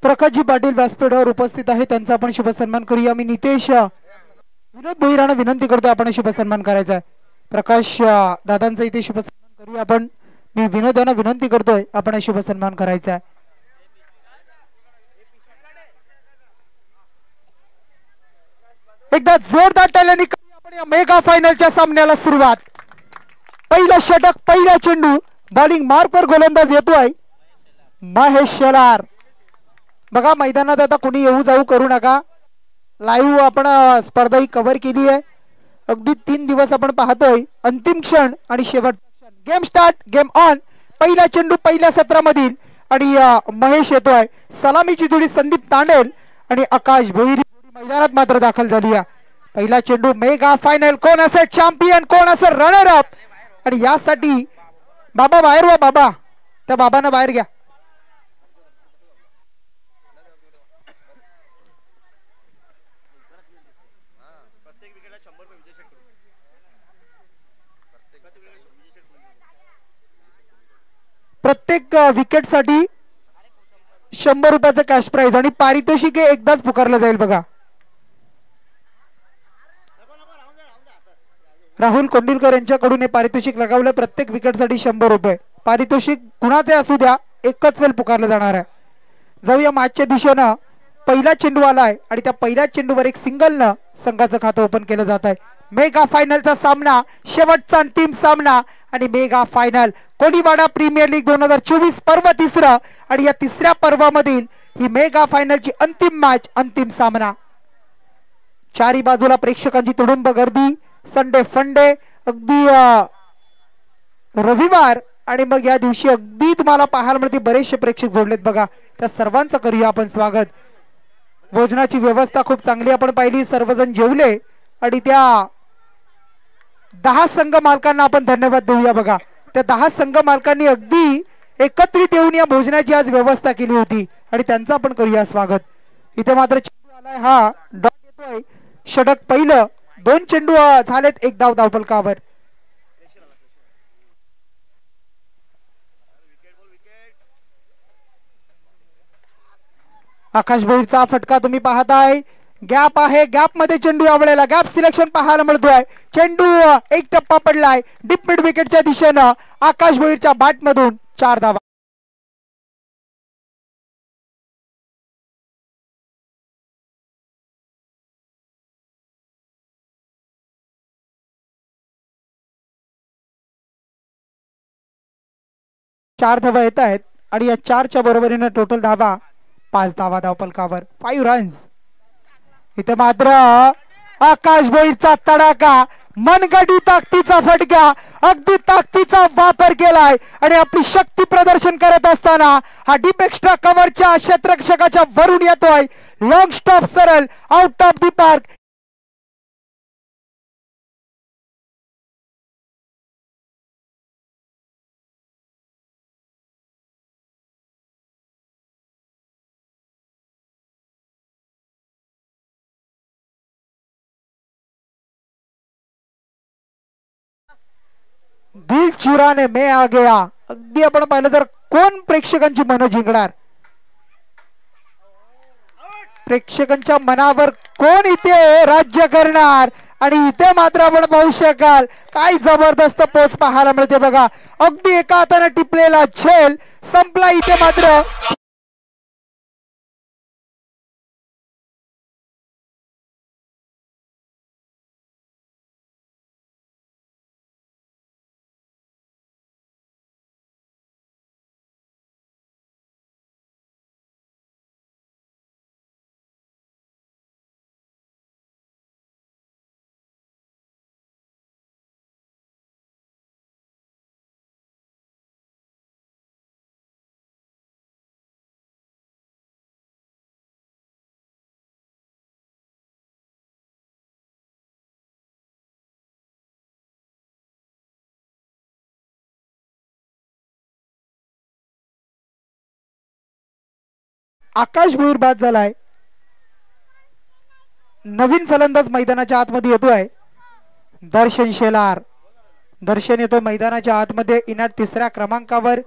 प्रकाशजी पाटील व्यासपीठावर उपस्थित आहे, त्यांचा आपण शुभ सन्मान करूया। मी नितेश विनोद भोईरांना विनंती करतो आपण शुभ सन्मान करायचा आहे। प्रकाश दादांचा इथे शुभ सन्मान करूया आपण। मी विनोद यांना विनंती करतोय आपण शुभ सन्मान करायचा आहे। एकदा जोरदार टाळ्यांनी आपण या मेगा फायनलच्या सामन्याला सुरुवात। पहिला षटक, पहिला चेंडू, बॉलिंग मार्कवर गोलंदाज येतोय महेश शेलार। बघा मैदानात आता कोणी येऊ जाऊ करू नका, लाईव्ह आपण स्पर्धा ही कव्हर केली आहे। अगदी 3 दिवस आपण पाहतोय, अंतिम क्षण आणि शेवटचा क्षण। Game start, game on. पहिला चेंडू पहिल्या सत्रामधील आणि महेश येतोय। सलामीची जोडी संदीप तांडेल आणि आकाश भोईर मैदानात मात्र दाखल झाली आहे। पहिला चेंडू, मेगा फायनल, कोण असेल चॅम्पियन, कोण असेल रनर अप, आणि यासाठी बाबा बाहेर वा, बाबा त्या बाबांना बाहेर घ्या। प्रत्येक विकेट साठी 100 रुपयाचं कॅश प्राइज आणि पारितोषिक एकदाच पुकारलं जाईल। बघा राहुल कोंडिलकर यांच्याकडून हे पारितोषिक लगावलं। प्रत्येक विकेट साठी 100 रुपये पारितोषिक, कुणाचे असू द्या, एकच वेळ पुकारलं जाणार आहे। जाऊया मॅचच्या दिशेनं। पहिला चेंडू आलाय आणि त्या पहिल्या चेंडूवर एक सिंगलनं संघाचं खातं ओपन केलं जात आहे। मेगा फायनलचा सामना, शेवटचा अंतिम सामना आणि mega final Koliwada premier league 2024 पर्व तिसरं, आणि या तिसऱ्या पर्वामधील ही मेगा फायनलची अंतिम मॅच, अंतिम सामना। चारी बाजूला प्रेक्षकांची तुडुंब गर्दी, संडे फंडे, अगदी रविवार आणि मग या दिवशी अगदी तुम्हाला पाहायला मिळते बरेचसे प्रेक्षक जोडलेत। बघा त्या सर्वांचं करूया आपण स्वागत। भोजनाची व्यवस्था खूप चांगली आपण पाहिली, सर्वजण जेवले आणि त्या 10 संघ मालकांना आपण धन्यवाद देऊया। बघा त्या 10 संघ मालकांनी अगदी एकत्रित येऊन या भोजनाची आज व्यवस्था केली होती आणि त्यांचं आपण करूया स्वागत। इथे मात्र चेंडू आलाय, हा डॉट येतोय, षटक पहिलं, 2 चेंडू झालेत, 1 धाव धावफलकावर। आकाश भोईरचा फटका तुम्ही पाहताय, गॅप आहे, गॅप मध्ये चेंडू आवळेला, गॅप सिलेक्शन पाहायला मिळतोय। चेंडू एक टप्पा पडलाय डीप मिड विकेटच्या दिशेनं, आकाश भोईरच्या बॅट मधून 4 धावा। चार धावा येत आहेत आणि या 4च्या बरोबरीने टोटल धावा 5 धावा धावफलकावर, 5 रन्स। इथे मात्र आकाश भोईरचा तडाखा, मनगटी ताकदीचा फटका, अगदी ताकदीचा वापर केलाय आणि आपली शक्ती प्रदर्शन करत असताना हा डीप एक्स्ट्रा कव्हरच्या क्षेत्ररक्षकाच्या वरून येतोय, लॉंग स्टॉप सरळ आउट ऑफ दी पार्क। दिल चुराने में आ गया, अगदी आपण पाहिलं तर कोण प्रेक्षकांची मन जिंकणार, प्रेक्षकांच्या मनावर कोण इथे राज्य करणार, आणि इथे मात्र आपण पाहू शकाल काय जबरदस्त पोच पाहायला मिळते। बघा अगदी एका हाताने टिपलेला झेल संपला इथे मात्र। आकाश भोईर बाद झालाय, नवीन फलंदाज मैदानाच्या आतमध्ये येतोय दर्शन शेलार। दर्शन येतोय मैदानाच्या आतमध्ये, इनाट 3ऱ्या क्रमांकावर,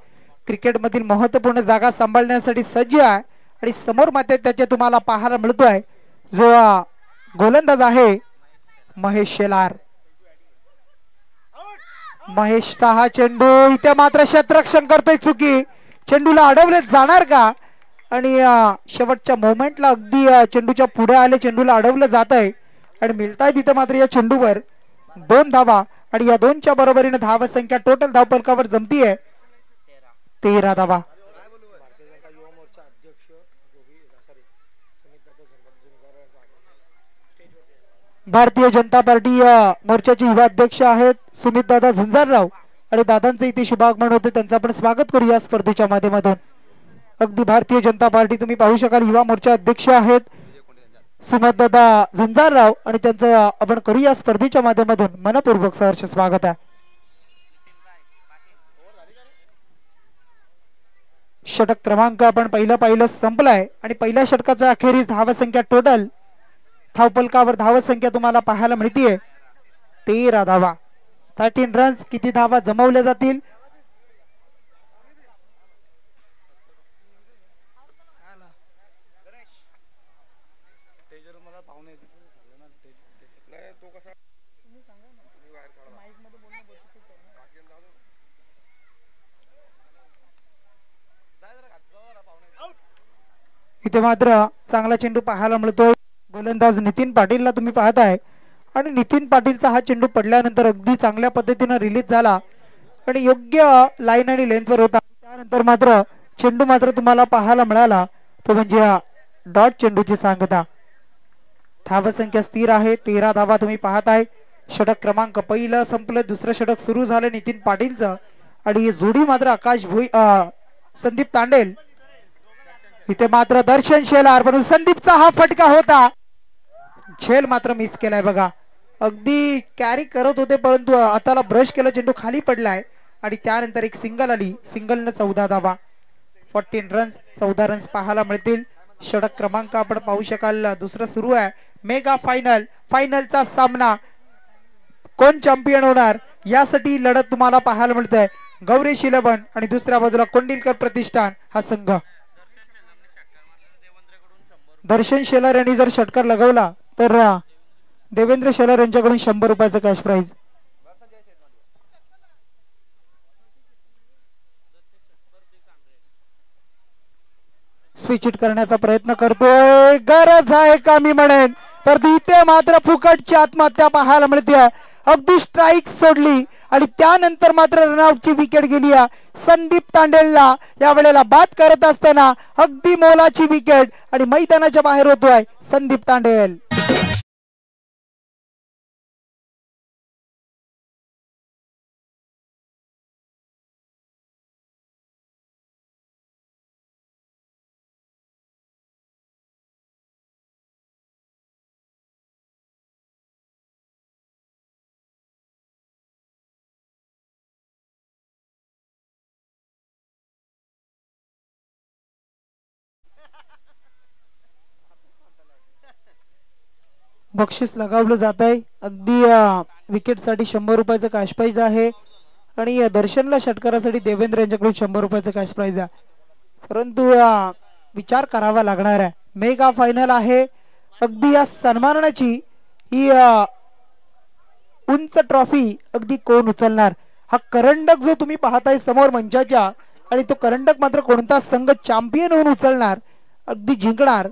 क्रिकेट मधील महत्त्वपूर्ण जागा सांभाळण्यासाठी सज्ज आहे आणि समोर मात्र त्याचे तुम्हाला पाहायला मिळतोय जो गोलंदाज आहे महेश शेलार. महेशचा हा चेंडू इथे मात्र क्षेत्ररक्षण करतोय चुकी. चेंडूला अडवले जाणार का आणि शेवटच्या मोमेंटला अगदी चेंडूच्या पुढे आले चेंडूला अडवलं जात आहे आणि मिळताय तिथे मात्र या चेंडूवर 2 धावा आणि या 2च्या बरोबरीने धाव संख्या टोटल धावफलकावर जमतीये 13 धावा. भारतीय जनता पार्टी मोर्चाचे युवा अध्यक्ष आहेत सुमित दादा झुंजारराव आणि दादांचे इथे शुभागमन होते त्यांचं आपण स्वागत करू या स्पर्धेच्या माध्यमातून. अगदी भारतीय जनता पार्टी तुम्ही पाहू शकाल युवा मोर्चा अध्यक्ष आहेत सुमित दादा झुंजारराव आणि त्यांचं आपण करू या स्पर्धेच्या माध्यमातून मनपूर्वक सहर्ष स्वागत आहे. षटक क्रमांक आपण पहिलं संपलाय आणि पहिल्या षटकाचा अखेरीस धावसंख्या टोटल धावफलकावर धावसंख्या तुम्हाला पाहायला मिळतीये 13 धावा. 13 रन्स. किती धावा जमवल्या जातील इथे मात्र चांगला चेंडू पाहायला मिळतोय. गोलंदाज नितीन पाटीलला तुम्ही पाहताय आणि नितीन पाटीलचा हा चेंडू पडल्यानंतर अगदी चांगल्या पद्धतीने रिलीज झाला आणि योग्य लाईन आणि लेंथवर होता. त्यानंतर मात्र चेंडू मात्र तुम्हाला पाहायला मिळाला तो म्हणजे डॉट चेंडूची सांगता. धावसंख्या स्थिर आहे 13 धावा तुम्ही पाहताय. षटक क्रमांक पहिलं संपलं दुसरं षटक सुरू झालं नितीन पाटीलचं आणि जोडी मात्र आकाश भुई संदीप तांडेल. इथे मात्र दर्शन शेलार पण संदीपचा हा फटका होता झेल मात्र मिस केलाय बघा. अगदी कॅरी करत होते परंतु हाताला ब्रश केला चेंडू खाली पडलाय आणि त्यानंतर एक सिंगल आली. सिंगलनं 14 धावा 14 रन्स 14 रन्स पाहायला मिळतील. षटक क्रमांक आपण पाहू शकाल दुसरं सुरू आहे. मेगा फायनलचा सामना कोण चॅम्पियन होणार यासाठी लढत तुम्हाला पाहायला मिळते. गौरेश 11 आणि दुसऱ्या बाजूला कोंडिलकर प्रतिष्ठान हा संघ. दर्शन शेलार यांनी जर षटकार लगवला तर देवेंद्र शेलार यांच्याकडून 100 रुपयाचं कॅश प्राइज. स्विच इट करण्याचा प्रयत्न करतोय. गरज आहे का मी म्हणेन तर इथे मात्र फुकटची आत्महत्या पाहायला मिळते. अगदी स्ट्राईक सोडली आणि त्यानंतर मात्र रनआउटची विकेट गेली संदीप तांडेलला. या वेळेला बाद करत असताना अगदी मोलाची विकेट आणि मैदानाच्या बाहेर होतोय संदीप तांडेल. बक्षीस लगावलं जात आहे. अगदी विकेट साठी 100 रुपयाचं कॅश प्राइज आहे आणि दर्शनला षटकारासाठी देवेंद्र यांच्याकडून 100 रुपयाचं कॅश प्राइज आहे. परंतु विचार करावा लागणार आहे. मेगा फायनल आहे. अगदी या सन्मानाची ही उंच ट्रॉफी अगदी कोण उचलणार. हा करंडक जो तुम्ही पाहताय समोर मंचाच्या आणि तो करंडक मात्र कोणता संघ चॅम्पियन होऊन उचलणार अगदी जिंकणार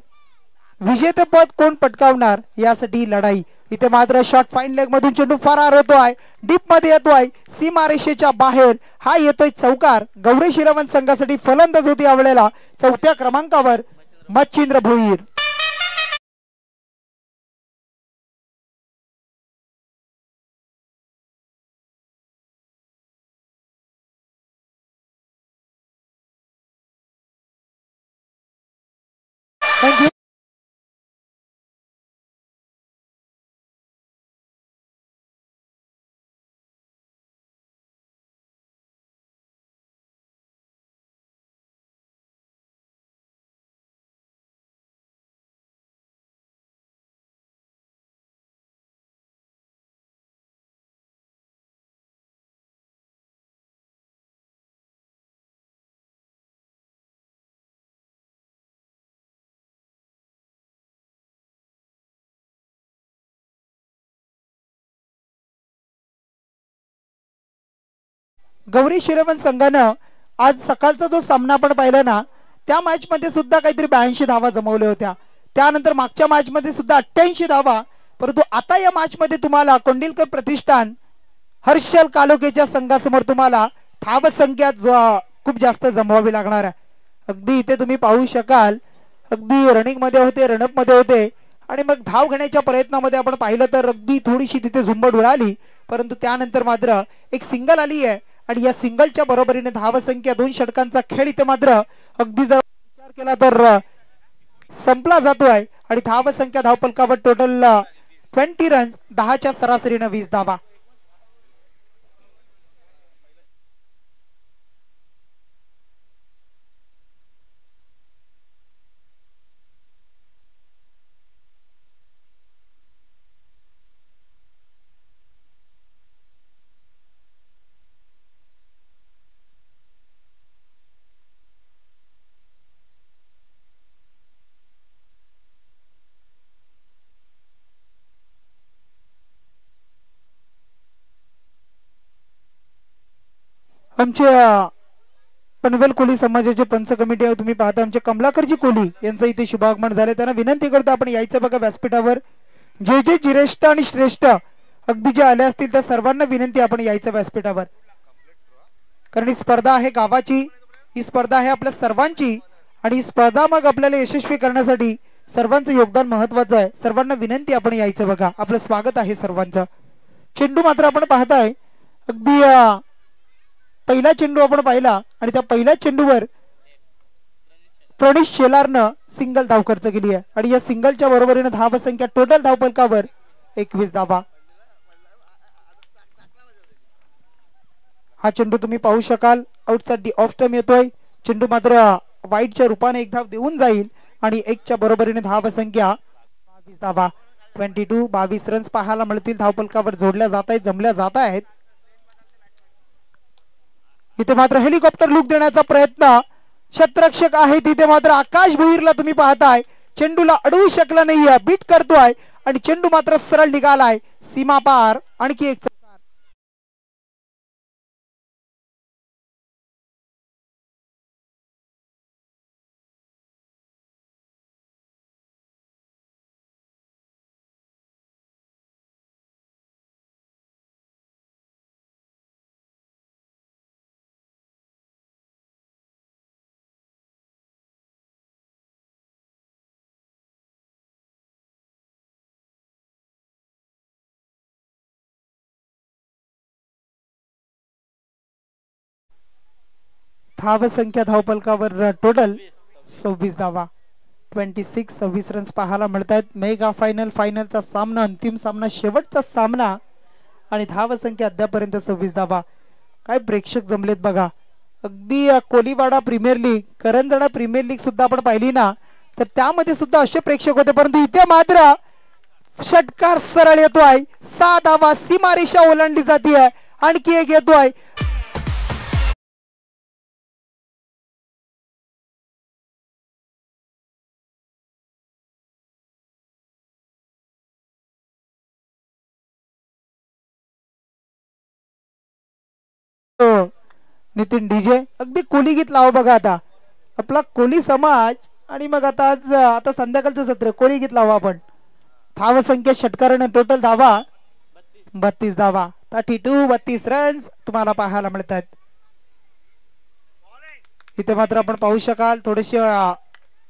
विजेतेपद कोण पटकावणार यासाठी लढाई. इथे मात्र शॉट फाईन लेग मधून चेंडू फरार होतोय. डीप मध्ये येतोय सीमारेषेच्या बाहेर. हा येतोय चौकार. गौरेश 11 संघासाठी फलंदाज होती यावेळेला 4थ्या क्रमांकावर मच्छिंद्र भोईर. थँक्यू. गौरी शिरवण संघानं आज सकाळचा जो सामना आपण पाहिला ना, त्या मॅच मध्ये सुद्धा काहीतरी 82 धावा जमवल्या होत्या. त्यानंतर मागच्या मॅच मध्ये सुद्धा 88 धावा. परंतु आता या मॅच मध्ये तुम्हाला कोंडिलकर प्रतिष्ठान हर्षल कालोखेच्या संघासमोर तुम्हाला धाव संख्या खूप जास्त जमवावी लागणार आहे. अगदी इथे तुम्ही पाहू शकाल, अगदी रनिंग मध्ये होते, रनअप मध्ये होते आणि मग धाव घेण्याच्या प्रयत्नामध्ये आपण पाहिलं तर अगदी थोडीशी तिथे झुंबड उडाली. परंतु त्यानंतर मात्र एक सिंगल आली आहे आणि या सिंगलच्या बरोबरीने धाव संख्या 2 षटकांचा खेळ इथे मात्र अगदी जर विचार केला तर संपला जातोय आणि धाव संख्या धावपलकावर टोटल 20 रन्स, 10च्या सरासरीने 20 धावा. आमच्या पनवेल कोली समाजाचे पंच कमिटी आहे, तुम्ही पाहता आमचे कमलाकरजी कोली यांचं इथे शुभागमन झाले. त्यांना विनंती करतो आपण यायचं बघा व्यासपीठावर. जे जे ज्येष्ठ आणि श्रेष्ठ अगदी जे आले असतील त्या सर्वांना विनंती आपण यायचं व्यासपीठावर, कारण ही स्पर्धा आहे गावाची, ही स्पर्धा आहे आपल्या सर्वांची आणि ही स्पर्धा मग आपल्याला यशस्वी करण्यासाठी सर्वांचं योगदान महत्वाचं आहे. सर्वांना विनंती आपण यायचं बघा, आपलं स्वागत आहे सर्वांचं. चेंडू मात्र आपण पाहताय अगदी पहिला चेंडू आपण पाहिला आणि त्या पहिल्या चेंडूवर प्रणीत शेलारनं सिंगल धाव खर्च केली आहे आणि या सिंगलच्या बरोबरीने धाव संख्या टोटल धावपलकावर 21 धावा. हा चेंडू तुम्ही पाहू शकाल आउटसाठी ऑफ स्टंप येतोय. चेंडू मात्र वाईटच्या रूपाने एक धाव देऊन जाईल आणि 1च्या बरोबरीने धाव संख्या 22 धावा. 22 रन्स पाहायला मिळतील, धावपलकावर जोडल्या जात आहेत, जमल्या जात आहेत. इथे मात्र हेलिकॉप्टर लूक देण्याचा प्रयत्न क्षेत्ररक्षक आहे तिथे मात्र आकाश भोईरला तुम्ही पाहताय चेंडूला अडवू शकला नाहीये, बीट करतोय आणि चेंडू मात्र सरळ निघालाय सीमा पार. आणखी एक धाव संख्या धावपलकावर टोटल 26 धावा. 26 रन्स पाहायला मिळतात. मेगा फायनलचा सामना, अंतिम सामना, शेवटचा सामना आणि धाव संख्या अद्यापर्यंत 26 धावा. काय प्रेक्षक जमलेत बघा. अगदी Koliwada premier league, Karanjada premier league सुद्धा आपण पाहिली ना तर त्यामध्ये सुद्धा असे प्रेक्षक होते, परंतु इथे मात्र षटकार सरळ येतोय. 6 धावा, सीमारेषा ओलांडली जाते. आणखी एक येतोय. नितीन डीजे अगदी कोली गीत लाव बघा. आता आपला कोली समाज आणि मग आता संध्याकाळचं सत्र कोली गीत लावा आपण. धाव संख्या षटकाराने टोटल धावा 32 धावा. 32 रन्स तुम्हाला पाहायला मिळतात. इथे मात्र आपण पाहू शकाल थोडेसे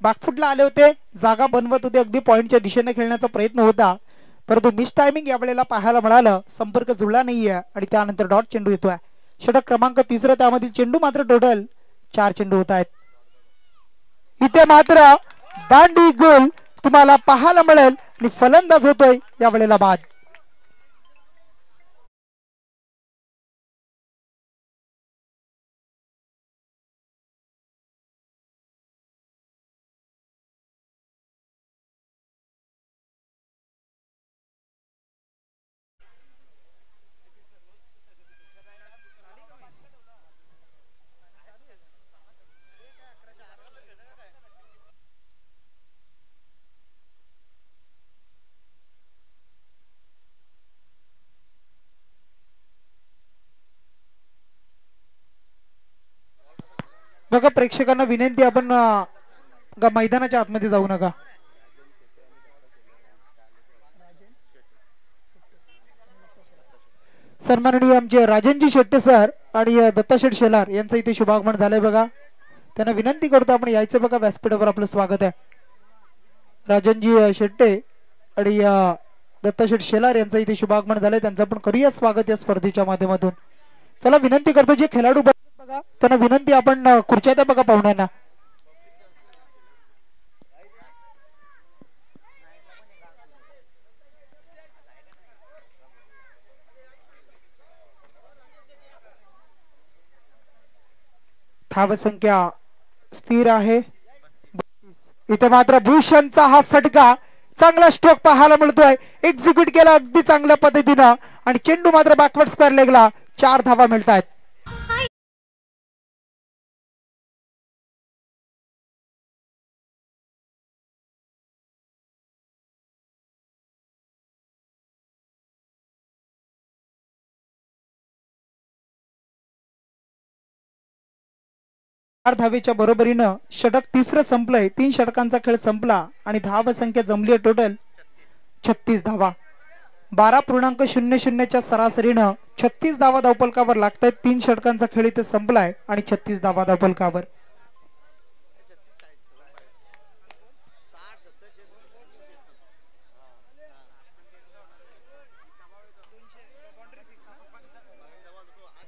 बॅकफुटला आले होते, जागा बनवत होते, अगदी पॉइंटच्या दिशेने खेळण्याचा प्रयत्न होता, परंतु मिस टायमिंग यावेळेला पाहायला मिळालं. संपर्क जुळला नाहीये आणि त्यानंतर डॉट चेंडू येतोय. षटक क्रमांक 3, त्यामधील चेंडू मात्र टोटल 4 चेंडू होत आहेत. इथे मात्र दांडी गोल तुम्हाला पाहायला मिळेल आणि फलंदाज होतोय यावेळेला बाद. बघा प्रेक्षकांना विनंती, आपण मैदानाच्या आतमध्ये जाऊ नका. सन्माननीय आमचे राजनजी शेट्टे सर आणि दत्ताशेठ शेलार यांचं इथे शुभागमन झालंय बघा. त्यांना विनंती करतो आपण यायचं बघा, व्यासपीठावर आपलं स्वागत आहे. राजनजी शेट्टे आणि दत्ताशेठ शेलार यांचं इथे शुभागमन झालंय, त्यांचं पण करूया स्वागत या स्पर्धेच्या माध्यमातून. चला विनंती करतो जे खेळाडू बघा त्यांना विनंती, आपण खुर्च्या द्या बघा पाहुण्यांना. धावसंख्या स्थिर आहे. इथे मात्र भूषणचा हा फटका, चांगला स्ट्रोक पाहायला मिळतोय, एक्झिक्यूट केला अगदी चांगल्या पद्धतीनं आणि चेंडू मात्र बॅकवर्ड स्क्वेअर लेगला. 4 धावा मिळतात. धावेच्या बरोबरीनं षटक तिसरं संपलंय. 3 षटकांचा खेळ संपला आणि धाव संख्या जमली आहे टोटल 36 धावा. 12.00 च्या सरासरीनं 36 धावा धावफलकावर लागतायत. 3 षटकांचा खेळ इथे संपलाय आणि 36 धावा धावफलकावर.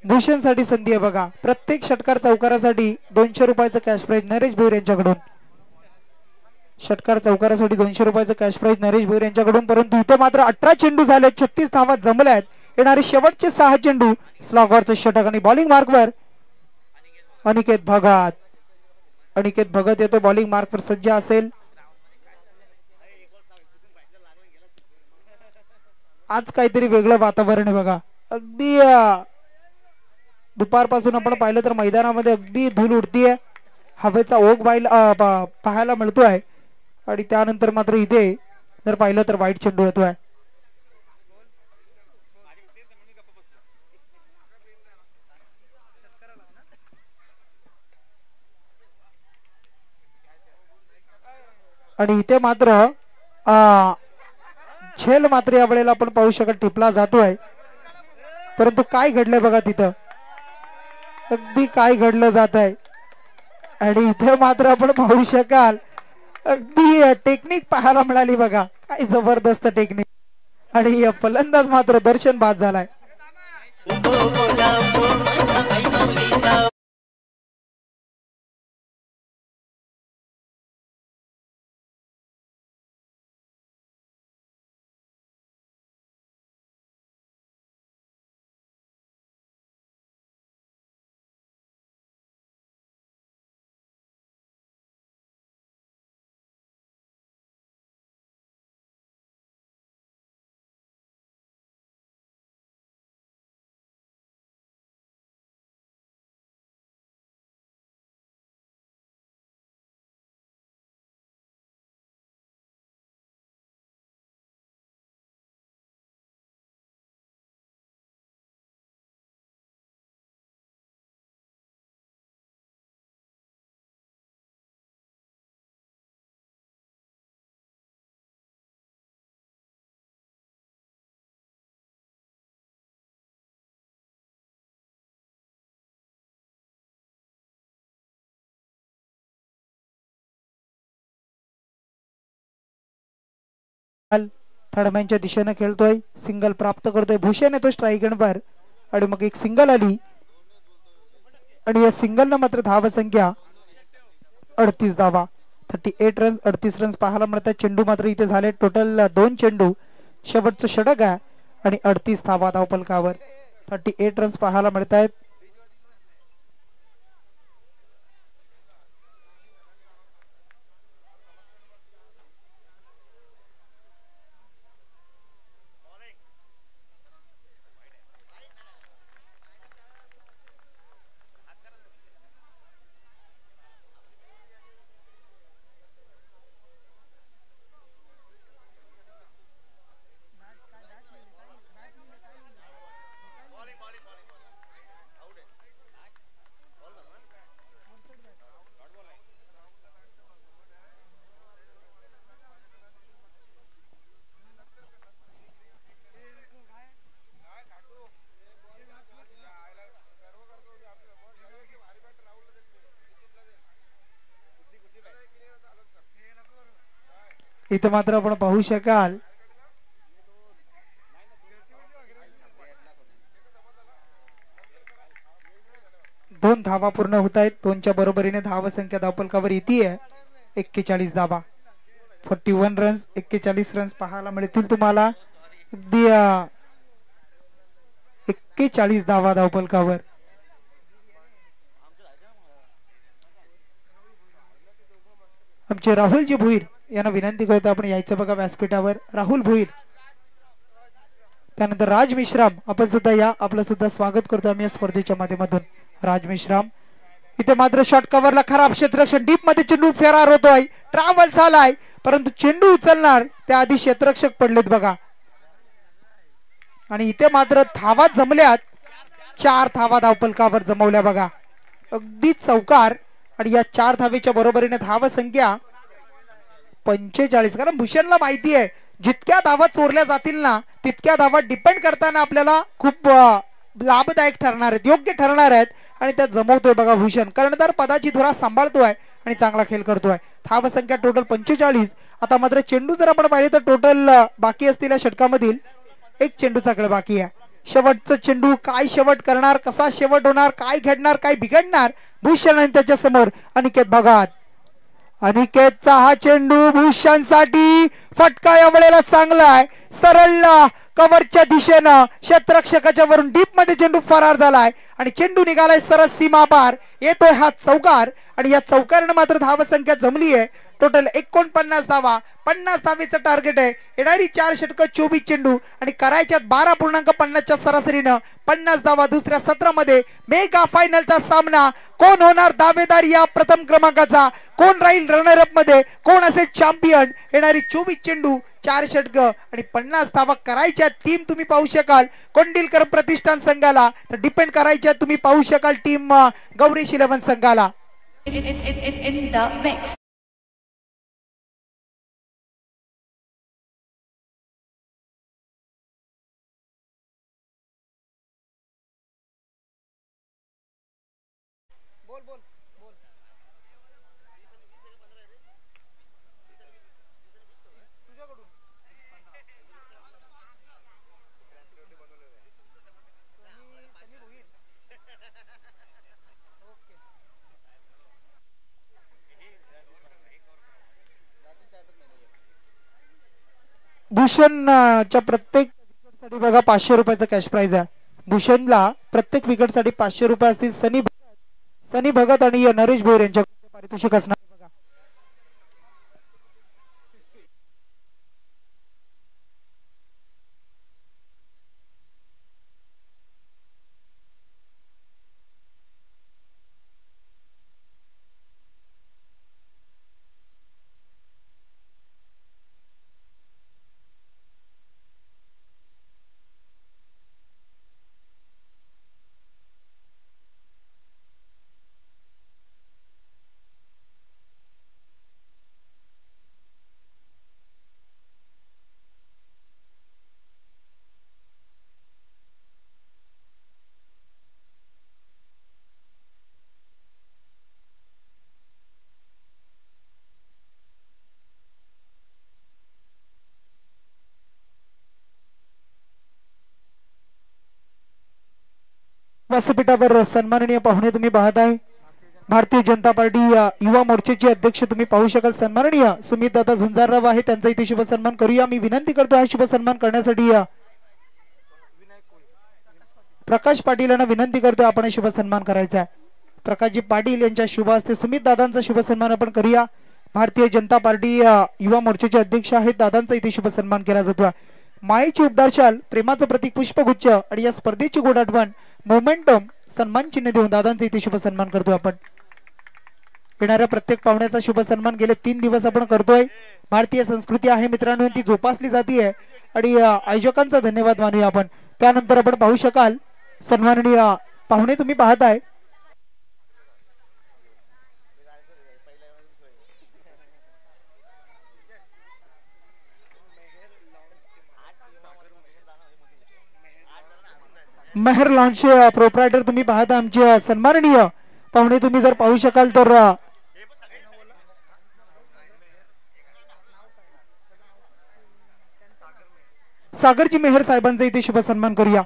भूषणसाठी संधी आहे बघा. प्रत्येक षटकार चौकारासाठी 200 रुपयाचं कॅश प्राइज नरेश भोईर यांच्याकडून. षटकार चौकारासाठी 200 रुपयाचं कॅश प्राइज नरेश भोईर यांच्याकडून. परंतु इथे मात्र 18 चेंडू झाले, 36 धावा जमल्यात. येणारे शेवटचे 6 चेंडू स्लॉगरचं षटक आणि बॉलिंग मार्कवर अनिकेत भगत. अनिकेत भगत येतो बॉलिंग मार्कवर सज्ज असेल. आज काहीतरी वेगळं वातावरण आहे बघा. अगदी दुपारपासून आपण पाहिलं तर मैदानामध्ये अगदी धूल उडतीये, हवेचा ओघ पाहायला मिळतोय आणि त्यानंतर मात्र इथे जर पाहिलं तर वाईट चेंडू येतोय. आणि इथे मात्र झेल मात्र या वेळेला आपण पाहू शकत टिपला जातोय. परंतु काय घडलंय बघा तिथं, अगदी काय घडलं जात आहे. आणि इथे मात्र आपण पाहू शकाल अगदी टेक्निक पाहायला मिळाली बघा, काय जबरदस्त टेक्निक. आणि फलंदाज मात्र दर्शन बाद झालाय. थर्डमॅनच्या दिशेने खेळतोय, सिंगल प्राप्त करतोय. भूषण येतो स्ट्राईक एंडवर आणि मग एक सिंगल आली आणि या सिंगलनं मात्र धाव संख्या 38 धावा, 38 रन्स, 38 रन्स पाहायला मिळतात. चेंडू मात्र इथे झाले टोटल 2 चेंडू, शेवटचं षटक आहे आणि 38 धावा धावफलकावर, 38 रन्स पाहायला मिळत आहेत. इथे मात्र आपण पाहू शकाल दोन धावा पूर्ण होत आहेत. दोनच्या बरोबरीने धाव संख्या धावफलकावर येते 41 धावा. 41 रन्स 41 रन्स पाहायला मिळतील तुम्हाला. अगदी 41 धावा धावफलकावर. आमचे राहुलजी भोईर यांना विनंती करतो आपण यायचं बघा व्यासपीठावर. राहुल भोईर, त्यानंतर राज मिश्राम आपण सुद्धा या. आपलं सुद्धा स्वागत करतो आम्ही या स्पर्धेच्या माध्यमातून. राज मिश्राम इथे मात्र शॉट कव्हरला खराब क्षेत्ररक्षण. डीप मध्ये चेंडू फेरार होतोय. ट्रॅव्हल झालाय परंतु चेंडू उचलणार त्याआधी क्षेत्ररक्षक पडलेत बघा. आणि इथे मात्र धावा जमल्यात. 4 धावा धावफलकावर जमवल्या बघा. अगदी चौकार. आणि या 4 धावेच्या बरोबरीने धाव संख्या 45. कारण भूषणला माहिती आहे जितक्या धावा चोरल्या जातील ना तितक्या धावा डिपेंड करताना आपल्याला खूप लाभदायक ठरणार आहेत, योग्य ठरणार आहेत. आणि त्यात जमवतोय बघा भूषण. कर्णधार पदाची धुरा सांभाळतोय आणि चांगला खेळ करतोय. धाव संख्या टोटल 45. आता मात्र चेंडू जर आपण पाहिले तर टोटल बाकी असलेल्या षटकामधील 1 चेंडूचा खेळ बाकी आहे. शेवटचा चेंडू काय शेवट करणार, कसा शेवट होणार, काय घडणार, काय बिघडणार. भूषण आणि त्याच्या समोर अनिकेत भगत. अनिकेतचा हा चेंडू भूषणसाठी फटका या वेळेला चांगला आहे. सरळ कव्हरच्या दिशेनं क्षेत्ररक्षकाच्या वरून डीप मध्ये चेंडू फरार झालाय आणि चेंडू निघालाय सरळ सीमा पार. येतोय हा चौकार आणि या चौकारानं मात्र धाव संख्या जमली आहे. टोटल 49 धावा. 50 धावेचं टार्गेट आहे. येणारी 4 षटकं 24 चेंडू आणि करायच्यात 12.50च्या सरासरीनं 50 धावा. दुसऱ्या सत्रामध्ये मेगा फायनलचा सामना. कोण होणार दावेदार या प्रथम क्रमांकाचा, कोण राहील रनर अप मध्ये, कोण असेल चॅम्पियन. येणारी 24 चेंडू 4 षटकं आणि 50 धावा करायच्या. टीम तुम्ही पाहू शकाल कोंडिलकर प्रतिष्ठान संघाला, तर डिपेंड करायच्या तुम्ही पाहू शकाल टीम गौरीश 11 संघाला. भूषणच्या प्रत्येक विकेटसाठी बघा 500 रुपयाचा कॅश प्राइज आहे. भूषणला प्रत्येक विकेटसाठी 500 रुपये असतील. सनी भगत आणि नरेश भोईर यांच्या पारितोषिक असणार. व्यासपीठावर सन्माननीय पाहुणे तुम्ही पाहत आहे. भारतीय जनता पार्टी युवा मोर्चाचे अध्यक्ष तुम्ही पाहू शकाल सन्माननीय सुमित दादा झुंजारराव आहे. त्यांचा इथे शुभ सन्मान करूया. मी विनंती करतो हा शुभ सन्मान करण्यासाठी प्रकाश पाटील यांना विनंती करतो आपण शुभ सन्मान करायचा आहे. प्रकाशजी पाटील यांच्या शुभ हस्ते सुमित दादांचा शुभ सन्मान आपण करूया. भारतीय जनता पार्टी युवा मोर्चाचे अध्यक्ष आहेत. दादांचा इथे शुभ सन्मान केला जातो. मायेची उबदारशाल, प्रेमाचं प्रतीक पुष्पगुच्छ आणि या स्पर्धेची गोड आठवण मोमेंटम सन्मान चिन्ह देऊन दादांचा इथे शुभ सन्मान करतो आपण. येणाऱ्या प्रत्येक पाहुण्याचा शुभ सन्मान गेले 3 दिवस आपण करतोय. भारतीय संस्कृती आहे मित्रांनो, ती जोपासली जाते आणि आयोजकांचा धन्यवाद मानूया आपण. त्यानंतर आपण पाहू शकाल सन्माननीय पाहुणे तुम्ही पाहताय मेहर लॉन्चचे प्रोप्रायटर तुम्ही पाहता आमचे सन्माननीय पाहुणे. तुम्ही जर पाहू शकाल तर सागरजी मेहर साहेबांचा इथे शुभ सन्मान करूया.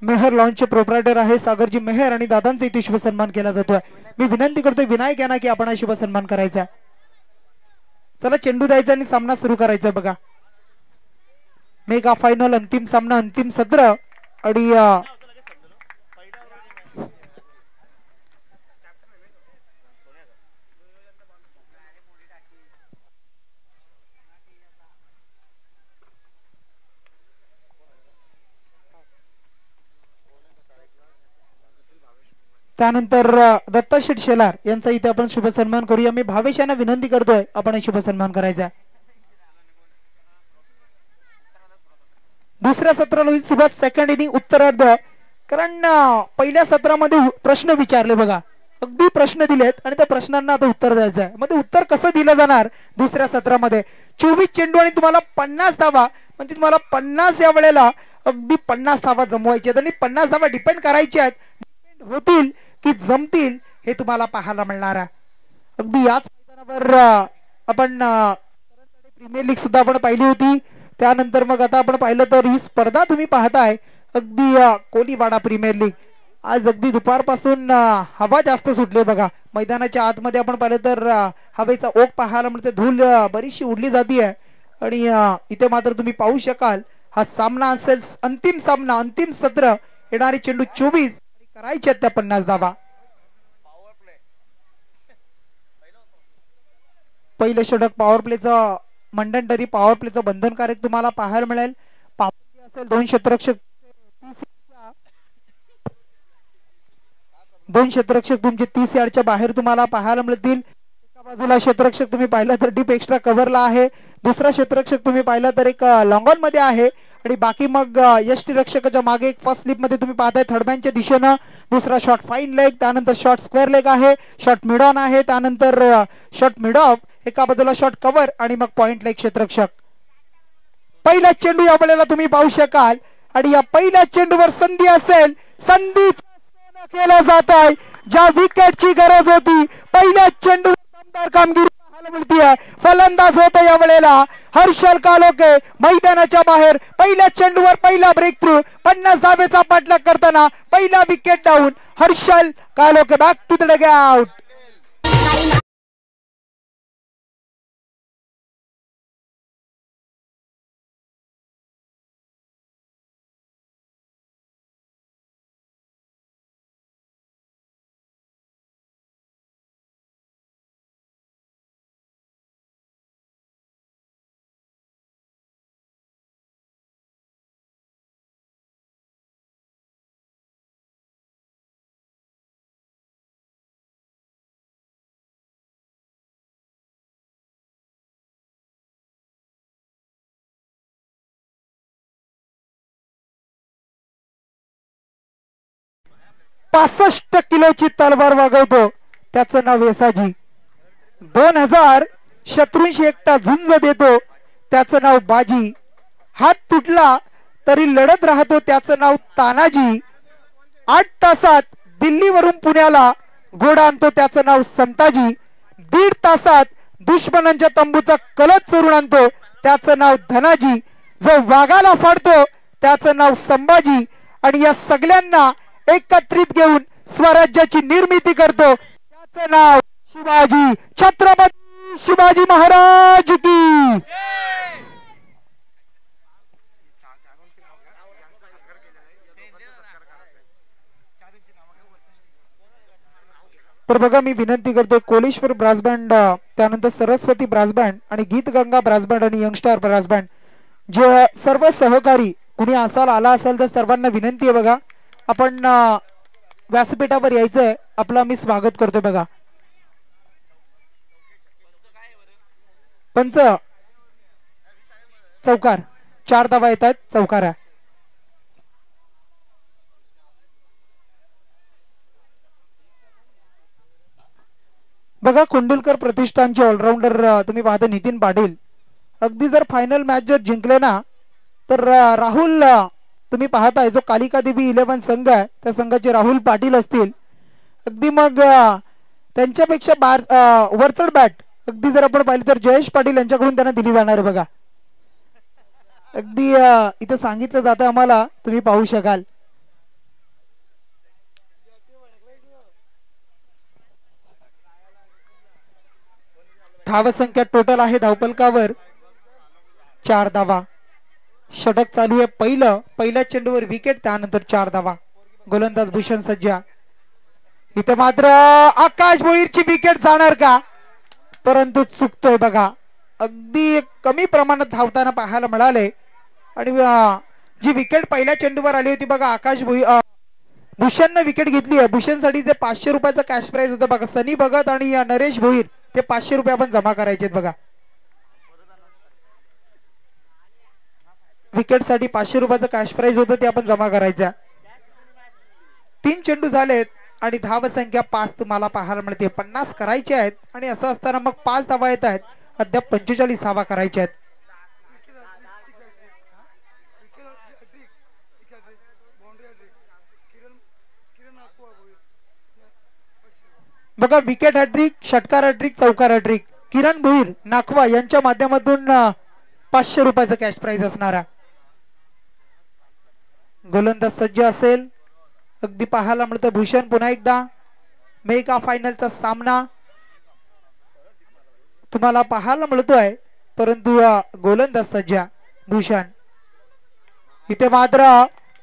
मेहर लॉन्चचे प्रोप्रायटर आहे सागरजी मेहर आणि दादांचा इथे शुभ सन्मान केला जातोय. मी विनंती करतोय विनायक यांना की आपण शुभ सन्मान करायचा. चला चेंडू द्यायचा आणि सामना सुरू करायचा. बघा मेगा फायनल अंतिम सामना अंतिम सत्र आणि त्यानंतर दत्ता शेठ शेलार यांचा इथे आपण शुभ सन्मान करूया. मी भावेश यांना विनंती करतोय आपण शुभ सन्मान करायचा. दुसऱ्या सत्राला होईल सुरुवात. सेकंड इनिंग उत्तरार्ध. कारण पहिल्या सत्रामध्ये प्रश्न विचारले बघा अगदी प्रश्न दिलेत आणि त्या प्रश्नांना आता उत्तर द्यायचं आहे. मग ते उत्तर कसं दिलं जाणार दुसऱ्या सत्रामध्ये 24 चेंडू आणि तुम्हाला 50 धावा म्हणजे तुम्हाला 50 या वेळेला अगदी 50 धावा जमवायचे आहेत आणि 50 धावा डिपेंड करायचे आहेत. डिपेंड होतील की जमतील हे तुम्हाला पाहायला मिळणार आहे. अगदी याच मैदानावर आपण प्रीमियर लीग सुद्धा आपण पाहिली होती. त्यानंतर मग आता आपण पाहिलं तर ही स्पर्धा तुम्ही पाहताय अगदी कोलीवाडा प्रीमियर लीग. आज अगदी दुपारपासून हवा जास्त सुटली बघा. मैदानाच्या आतमध्ये आपण पाहिलं तर हवेचा ओघ पाहायला मिळते. धूळ बरीचशी उडली जाते आणि इथे मात्र तुम्ही पाहू शकाल हा सामना असेल अंतिम सामना अंतिम सत्र. येणारे चेंडू 24 आणि करायचे त्या 50 धावा. पहिलं षटक पॉवर प्लेचं मंडनटरी पॉवर प्लेचं बंधनकारक तुम्हाला पाहायला मिळेल. असेल दोन क्षेत्ररक्षक तुमचे 30 यार्डच्या बाहेर तुम्हाला पाहायला मिळतील. एका बाजूला क्षेत्ररक्षक तुम्ही पाहिलं तर डीप एक्स्ट्रा कव्हरला आहे. दुसरा क्षेत्ररक्षक तुम्ही पाहिलं तर एक लॉंग ऑन मध्ये आहे आणि बाकी मग यष्टी रक्षकाच्या मागे एक फर्स्ट स्लिप मध्ये तुम्ही पाहताय थर्डमॅनच्या दिशेनं. दुसरा शॉट फाईन लेग त्यानंतर शॉट स्क्वेअर लेग आहे. शॉट मिड ऑन आहे त्यानंतर शॉट मिड ऑफ. एका बाजूला शॉट कव्हर आणि मग पॉइंट लेग क्षेत्ररक्षक. पहिला चेंडू या वेळेला तुम्ही पाहू शकाल आणि या पहिल्या चेंडूवर संधी असेल. संधी केला जात आहे. ज्या विकेटची गरज होती पहिल्या चेंडूवर दमदार कामगिरी पाहायला मिळते. फलंदाज होता या वेळेला हर्षल कालोके मैदानाच्या बाहेर. पहिल्या चेंडूवर पहिला ब्रेक थ्रू 50 धावेचा पाठलाग करताना पहिला wicket down. Harshal Kaloke back to the dugout. पासष्ट किलोची तलवार वागवतो त्याचं नाव येसाजी. 2000 शत्रूंशी एकटा झुंज देतो त्याचं नाव बाजी. हात तुटला तरी लढत राहतो त्याचं नाव तानाजी. 8 तासात दिल्लीवरून पुण्याला घोडा आणतो त्याचं नाव संताजी. 1.5 तासात दुश्मनांच्या तंबूचा कलच चोरून आणतो त्याचं नाव धनाजी. जो वाघाला फाडतो त्याचं नाव संभाजी. आणि या सगळ्यांना एकत्रित घेऊन स्वराज्याची निर्मिती करतो त्याचं नाव शिवाजी. छत्रपती शिवाजी महाराज की. तर बघा मी विनंती करतोय कोलेश्वर ब्रास बँड त्यानंतर सरस्वती ब्रास बँड आणि गीतगंगा ब्रास बँड आणि यंगस्टार ब्रास बँड जे सर्व सहकारी कुणी असाल आला असेल तर सर्वांना विनंती आहे बघा आपण व्यासपीठावर यायचंय. आपलं आम्ही स्वागत करतोय बघा. पंच चौकार 4 धावा येत आहेत. चौकार आहे. बघा कुंडलकर प्रतिष्ठानचे ऑलराऊंडर तुम्ही पाहता नितीन पाटील. अगदी जर फायनल मॅच जर जिंकले ना तर राहुल तुम्ही पाहताय जो कालिका देवी 11 संघ आहे त्या संघाचे राहुल पाटील असतील. अगदी मग त्यांच्यापेक्षा वरचढ बॅट अगदी जर आपण पाहिलं तर जयेश पाटील यांच्याकडून त्यांना दिली जाणार आहे बघा. अगदी इथं सांगितलं जातं आम्हाला, तुम्ही पाहू शकाल. धावसंख्या टोटल आहे धावपलकावर 4 धावा. षटक चालू आहे पहिल्या चेंडूवर विकेट, त्यानंतर 4 धावा. गोलंदाज भूषण सज्जा. इथे मात्र आकाश भोईरची विकेट जाणार का, परंतु चुकतोय बघा. अगदी कमी प्रमाणात धावताना पाहायला मिळाले आणि जी विकेट पहिल्या चेंडूवर आली होती बघा, आकाश भूषणने विकेट घेतली आहे. भूषणसाठी जे 500 रुपयाचं कॅश प्राइज होतं बघा, सनी भगत आणि नरेश भोईर, ते 500 रुपये आपण जमा करायचे बघा. विकेट साठी 500 रुपयाचं कॅश प्राइज होतं, ते आपण जमा करायचं. 3 चेंडू झालेत आणि धाव संख्या 5 तुम्हाला पाहायला मिळते. 50 करायचे आहेत आणि असं असताना मग 5 धावा येत आहेत. अद्याप 45 धावा करायच्या आहेत. बघा, विकेट हॅट्रिक, षटकार हॅट्रिक, चौकार हॅट्रिक, किरण भोईर नाखवा यांच्या माध्यमातून 500 रुपयाचं कॅश प्राइज असणारा. गोलंदाज सज्ज असेल. अगदी पाहायला मिळतं भूषण पुन्हा एकदा मेगा फायनलचा सामना तुम्हाला पाहायला मिळतोय, परंतु गोलंदाज सज्जा भूषण. इथे मात्र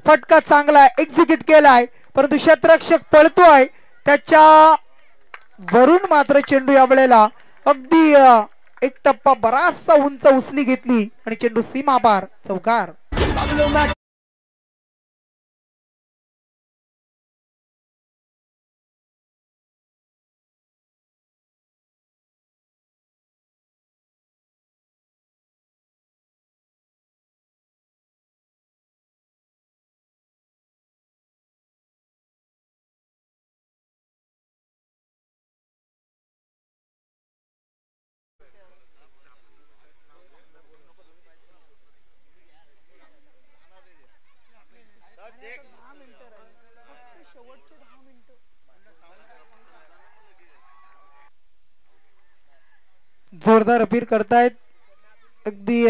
फटका चांगला एक्झिक्यूट केलाय, परंतु क्षेत्ररक्षक पळतोय, त्याच्या वरून मात्र चेंडू या वेळेला अगदी एक टप्पा बराचसा उंच उचली घेतली आणि चेंडू सीमा पार, चौकार. जोरदार अपील करतायत अगदी,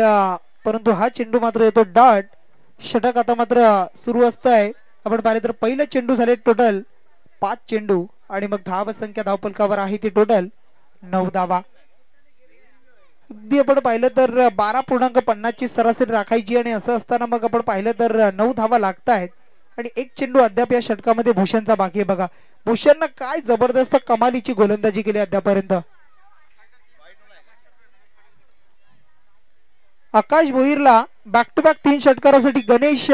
परंतु हा चेंडू मात्र येतो डॉट. षटक आता मात्र सुरू असतंय. आपण पाहिले तर पहिलं चेंडू झाले टोटल 5 चेंडू आणि मग धाव संख्या धावपलकावर आहे ती टोटल 9 धावा. अगदी आपण पाहिलं तर 12.50 ची सरासरी राखायची आणि असं असताना मग आपण पाहिलं तर 9 धावा लागतायत आणि एक चेंडू अद्याप या षटकामध्ये भूषणचा बाकी आहे बघा. भूषणनं काय जबरदस्त कमालीची गोलंदाजी केली अद्यापर्यंत. आकाश भोईरला बॅक टू बॅक 3 षटकारासाठी गणेश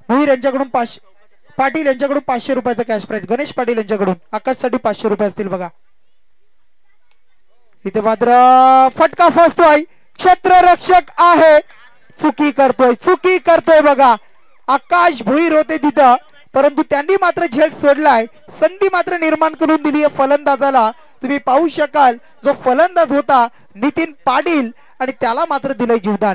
भोईर यांच्याकडून पाटील यांच्याकडून 500 रुपयाचा कॅश प्राइज. गणेश पाटील यांच्याकडून आकाशसाठी 500 रुपये असतील बघा. इथे मात्र फटका फसतोय, क्षेत्ररक्षक आहे, चुकी करतोय बघा. आकाश भोईर होते तिथं, परंतु त्यांनी मात्र झेल सोडलाय. संधी मात्र निर्माण करून दिली आहे फलंदाजाला. तुम्ही पाहू शकाल जो फलंदाज होता नितीन पाटील आणि त्याला मात्र दिलंय जीवदान.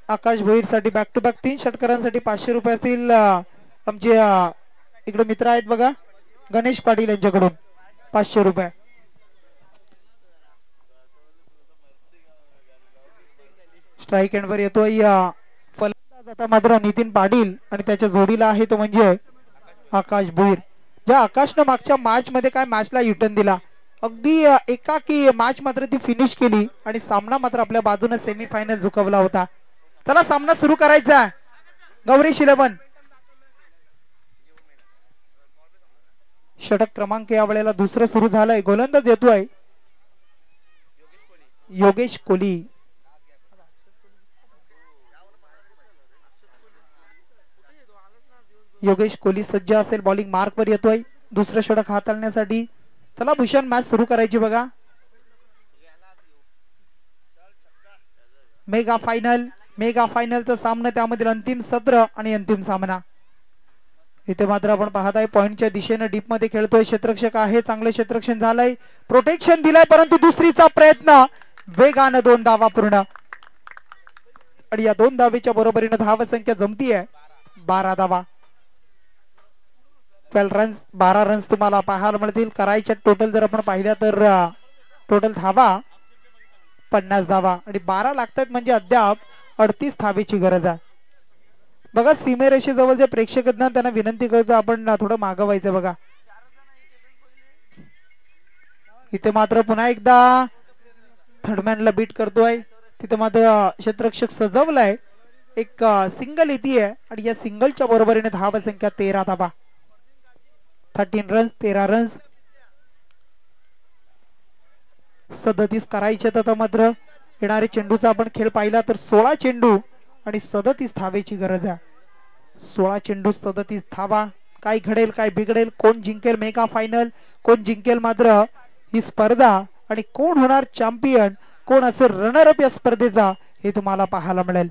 आकाश भोईर साठी बॅक टू बॅक 3 षटकारांसाठी 500 रुपये असतील. आमचे इकडे मित्र आहेत बघा, गणेश पाटील यांच्याकडून 500 रुपये. स्ट्राईक एंड वर येतोय फलंदाज आता मात्र नितीन पाटील आणि त्याच्या जोडीला आहे तो म्हणजे आकाश भोईर. ज्या आकाशनं मागच्या मॅच मध्ये काय मॅचला युटर्न दिला, अगदी एकाकी मॅच मात्र ती फिनिश केली आणि सामना मात्र आपल्या बाजूने सेमीफायनल झुकवला होता. चला सामना सुरू करायचा. गौरीश 11 षटक क्रमांक या वेळेला दुसरं सुरू झालंय. गोलंदाज येतोय योगेश कोहली. योगेश कोहली सज्ज असेल, बॉलिंग मार्क वर येतोय दुसरं षटक हाताळण्यासाठी. चला भूषण मॅच सुरू करायची बघा. मेगा फायनलचा सामना, त्यामधील अंतिम सत्र आणि अंतिम सामना. इथे मात्र आपण पाहत आहे पॉइंटच्या दिशेने डीप मध्ये खेळतोय क्षेत्ररक्षक आहे. चांगले क्षेत्ररक्षण झालंय, प्रोटेक्शन दिलाय, परंतु दुसरीचा प्रयत्न वेगानं 2 धावा पूर्ण. आणि या 2 धावेच्या बरोबरीने धाव संख्या जमती आहे 12 धावा. 12 रन्स तुम्हाला पाहायला मिळतील. करायच्या टोटल जर आपण पाहिल्या तर टोटल धावा 50 धावा आणि 12 लागतात, म्हणजे अद्याप 38 धावेची गरज आहे. बघा सीमेरेषेजवळ जे प्रेक्षक आहेत ना, त्यांना विनंती करतो आपण थोडं मागं व्हायचं. बघा इथे मात्र पुन्हा एकदा थर्डमॅनला बीट करतोय. तिथे मात्र क्षेत्ररक्षक सजवलाय, एक सिंगल येते आणि या सिंगलच्या बरोबरीने धाव संख्या 13 धावा. 13 रन्स 37 करायचे. तर मात्र येणारे चेंडूचा आपण खेळ पाहिला तर 16 चेंडू आणि 37 धावेची गरज आहे. 16 चेंडू 37 धावा. काय घडेल, काय बिघडेल, कोण जिंकेल मेगा फायनल, कोण जिंकेल मात्र ही स्पर्धा आणि कोण होणार चॅम्पियन, कोण असेल रनर अप या स्पर्धेचा, हे तुम्हाला पाहायला मिळेल.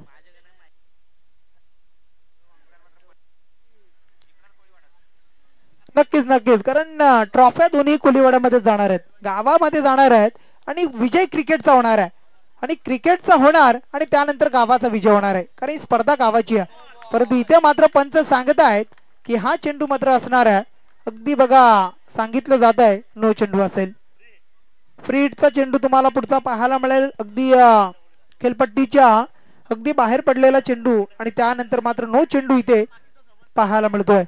नक्कीच कारण ट्रॉफ्या दोन्ही कोलीवाड्यामध्ये जाणार आहेत, गावामध्ये जाणार आहेत आणि विजय क्रिकेटचा होणार आहे. आणि क्रिकेटचा होणार आणि त्यानंतर गावाचा विजय होणार आहे, कारण ही स्पर्धा गावाची आहे. परंतु इथे मात्र पंच सांगत आहेत की हा चेंडू मात्र असणार आहे. अगदी बघा सांगितलं जात आहे नो चेंडू असेल. फ्री हिटचा चेंडू तुम्हाला पुढचा पाहायला मिळेल, अगदी खेळपट्टीच्या अगदी बाहेर पडलेला चेंडू आणि त्यानंतर मात्र नो चेंडू इथे पाहायला मिळतोय.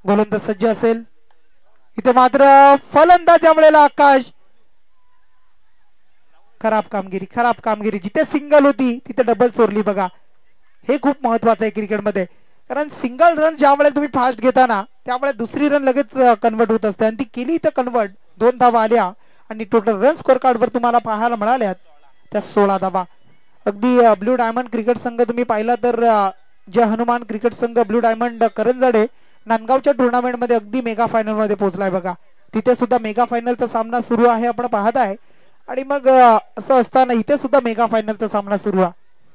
गोलंदाज सज्ज असेल. इथे मात्र फलंदाज यावेळेला आकाश. खराब कामगिरी. जिथे सिंगल होती तिथे डबल चोरली. बघा हे खूप महत्वाचं आहे क्रिकेटमध्ये, कारण सिंगल रन ज्या वेळेला तुम्ही फास्ट घेताना त्यावेळेला दुसरी रन लगेच कन्वर्ट होत असते आणि ती केली इथं कन्वर्ट. 2 धावा आल्या आणि टोटल रन स्कोर कार्ड वर तुम्हाला पाहायला मिळाल्यात त्या 16 धावा. अगदी ब्ल्यू डायमंड क्रिकेट संघ तुम्ही पाहिला तर जे हनुमान क्रिकेट संघ ब्ल्यू डायमंड करंजडे नांदगावच्या टुर्नामेंट मध्ये अगदी मेगा फायनल मध्ये पोहोचलाय. बघा तिथे सुद्धा मेगा फायनलचा सामना सुरू आहे, आपण पाहत आहे. आणि मग असं असताना इथे सुद्धा मेगा फायनलचा सामना सुरू आहे.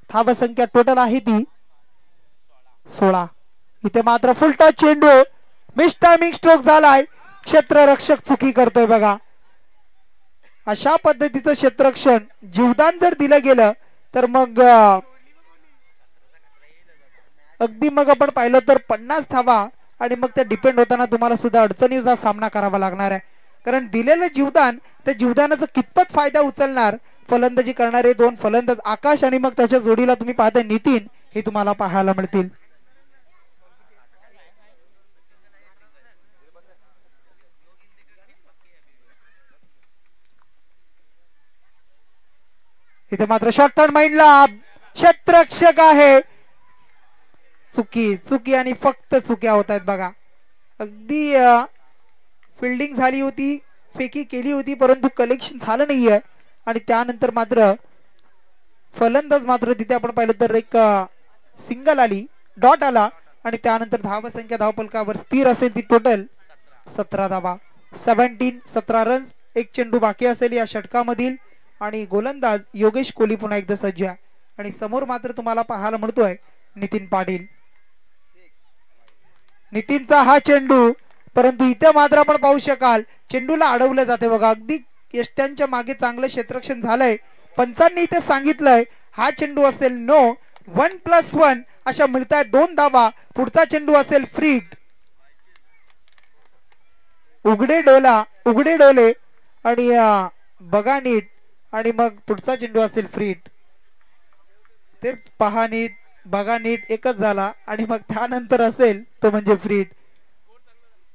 धाव संख्या टोटल आहे ती 16. इथे मात्र फुल टच चेंडू, मिस टायमिंग स्ट्रोक झालाय. क्षेत्ररक्षक चुकी करतोय. बघा अशा पद्धतीचं क्षेत्ररक्षण जीवदान जर दिलं गेलं तर मग अगदी मग आपण पाहिलं तर 50 धावा आणि मग ते डिपेंड होताना तुम्हाला सुद्धा अडचणीचा सामना करावा लागणार आहे. कारण दिलेलं जीवदान, त्या जीवदानाचा कितपत फायदा उचलणार फलंदाजी करणारे 2 फलंदाज आकाश आणि मग त्याच्या जोडीला तुम्ही पाहता नितीन, हे तुम्हाला पाहायला मिळतील. इथे मात्र शॉर्ट टर्न माइंडला क्षेत्ररक्षक आहे. चुकी आणि फक्त चुक्या होत आहेत. बघा अगदी फिल्डिंग झाली होती, फेकी केली होती, परंतु कलेक्शन झालं नाहीये. आणि त्यानंतर मात्र फलंदाज मात्र तिथे आपण पाहिलं तर एक सिंगल आली, डॉट आला आणि त्यानंतर धाव संख्या धावफलकावर स्थिर असेल ती टोटल 17 धावा. 17 रन्स. एक चेंडू बाकी असेल या षटकामधील आणि गोलंदाज योगेश कोहली पुन्हा एकदा सज्ज आहे. आणि समोर मात्र तुम्हाला पाहायला मिळतोय नितीन पाटील. नितीनचा हा चेंडू, परंतु इथे मात्र आपण पाहू शकाल चेंडूला अडवलं जाते. बघा अगदी यष्ट्यांच्या मागे चांगलं क्षेत्ररक्षण झालंय. पंचांनी इथे सांगितलंय हा चेंडू असेल नो. 1+1 अशा मिळतायत 2 धावा. पुढचा चेंडू असेल फ्री हिट. उघडे डोले आणि बघा नीट आणि मग पुढचा चेंडू असेल फ्री हिट. तेच पहा नीट बघा नीट एकच झाला आणि मग त्यानंतर असेल तो म्हणजे फ्री हिट.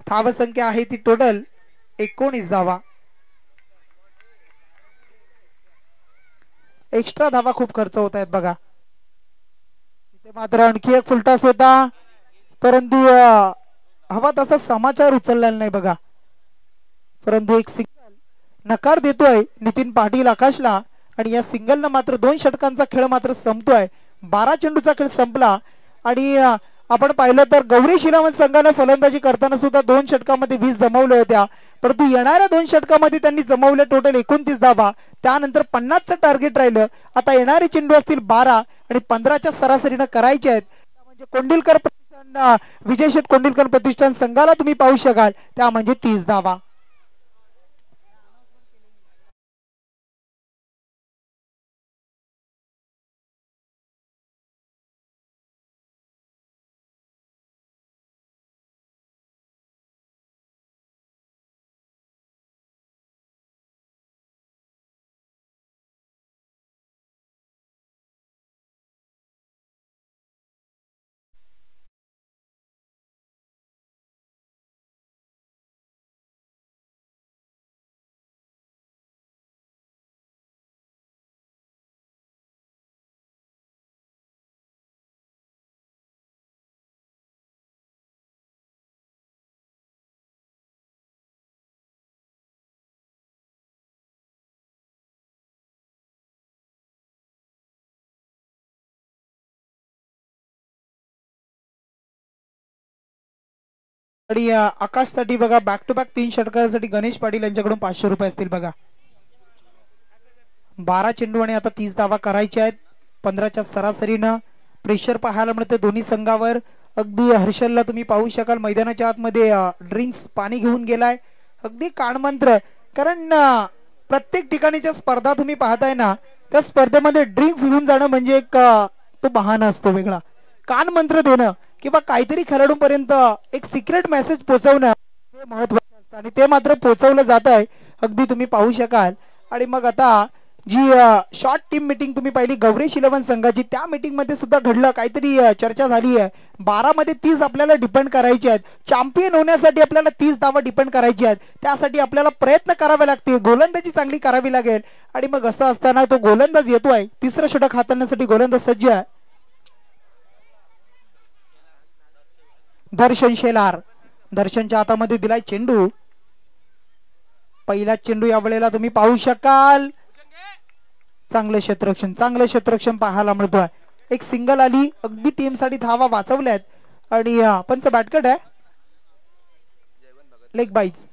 धाव संख्या आहे ती टोटल 19 धावा. एक्स्ट्रा धावा खूप खर्च होत आहेत. बघा इथे मात्र आणखी एक फुलटॉस होता, परंतु हवा तसा समाचार उचललेला नाही. बघा परंतु एक सिंगल नकार देतोय नितीन पाटील आकाशला आणि या सिंगलनं मात्र 2 षटकांचा खेळ मात्र संपतोय. 12 चेंडूचा खेळ संपला आणि आपण पाहिलं तर गौरी शिलावंत संघाने फलंदाजी करताना सुद्धा 2 षटकामध्ये 20 जमवल्या होत्या, परंतु येणाऱ्या 2 षटकामध्ये त्यांनी जमवले टोटल 29 धावा. त्यानंतर 50चं टार्गेट राहिलं. आता येणारे चेंडू असतील 12 आणि 15च्या सरासरीनं करायचे आहेत. म्हणजे कोंडिलकर प्रतिष्ठान, विजय शेठ कोंडिलकर प्रतिष्ठान संघाला तुम्ही पाहू शकाल त्या म्हणजे 30 धावा. आणि आकाशसाठी बघा बॅक टू बॅक 3 षटकासाठी गणेश पाटील यांच्याकडून 500 रुपये असतील बघा. 12 चेंडू आणि आता 30 धावा करायच्या आहेत. 15च्या सरासरीनं प्रेशर पाहायला मिळते दोन्ही संघावर. अगदी हर्षलला तुम्ही पाहू शकाल मैदानाच्या आतमध्ये ड्रिंक्स पाणी घेऊन गेलाय. अगदी कानमंत्र, कारण प्रत्येक ठिकाणीच्या स्पर्धा तुम्ही पाहताय ना, त्या स्पर्धेमध्ये ड्रिंक्स घेऊन जाणं म्हणजे एक तो बहाणा असतो वेगळा. कानमंत्र देणं किंवा काहीतरी खेळाडूंपर्यंत एक सिक्रेट मेसेज पोहोचवणं हे महत्त्वाचं असतं आणि ते मात्र पोहोचवलं जात आहे. अगदी तुम्ही पाहू शकाल. आणि मग आता जी शॉर्ट टीम मीटिंग तुम्ही पाहिली गौरी शिलवंत संघाची, त्या मीटिंग मध्ये सुद्धा घडलं काहीतरी चर्चा झाली आहे. 12 मध्ये 30 आपल्याला डिपेंड करायची आहेत. चॅम्पियन होण्यासाठी आपल्याला 30 धावा डिपेंड करायची आहेत. त्यासाठी आपल्याला प्रयत्न करावे लागतील, गोलंदाजी चांगली करावी लागेल. आणि मग असं असताना तो गोलंदाज येतोय, तिसरं षटक हाताळण्यासाठी गोलंदाज सज्ज आहे. दर्शन शेलार, दर्शनच्या हातामध्ये दिलाय चेंडू. पहिला चेंडू या वेळेला तुम्ही पाहू शकाल. चांगलं क्षेत्ररक्षण पाहायला मिळतोय. एक सिंगल आली, अगदी टीम साठी धावा वाचवल्यात. आणि पंच बॅटकट आहे, लेग बाईज.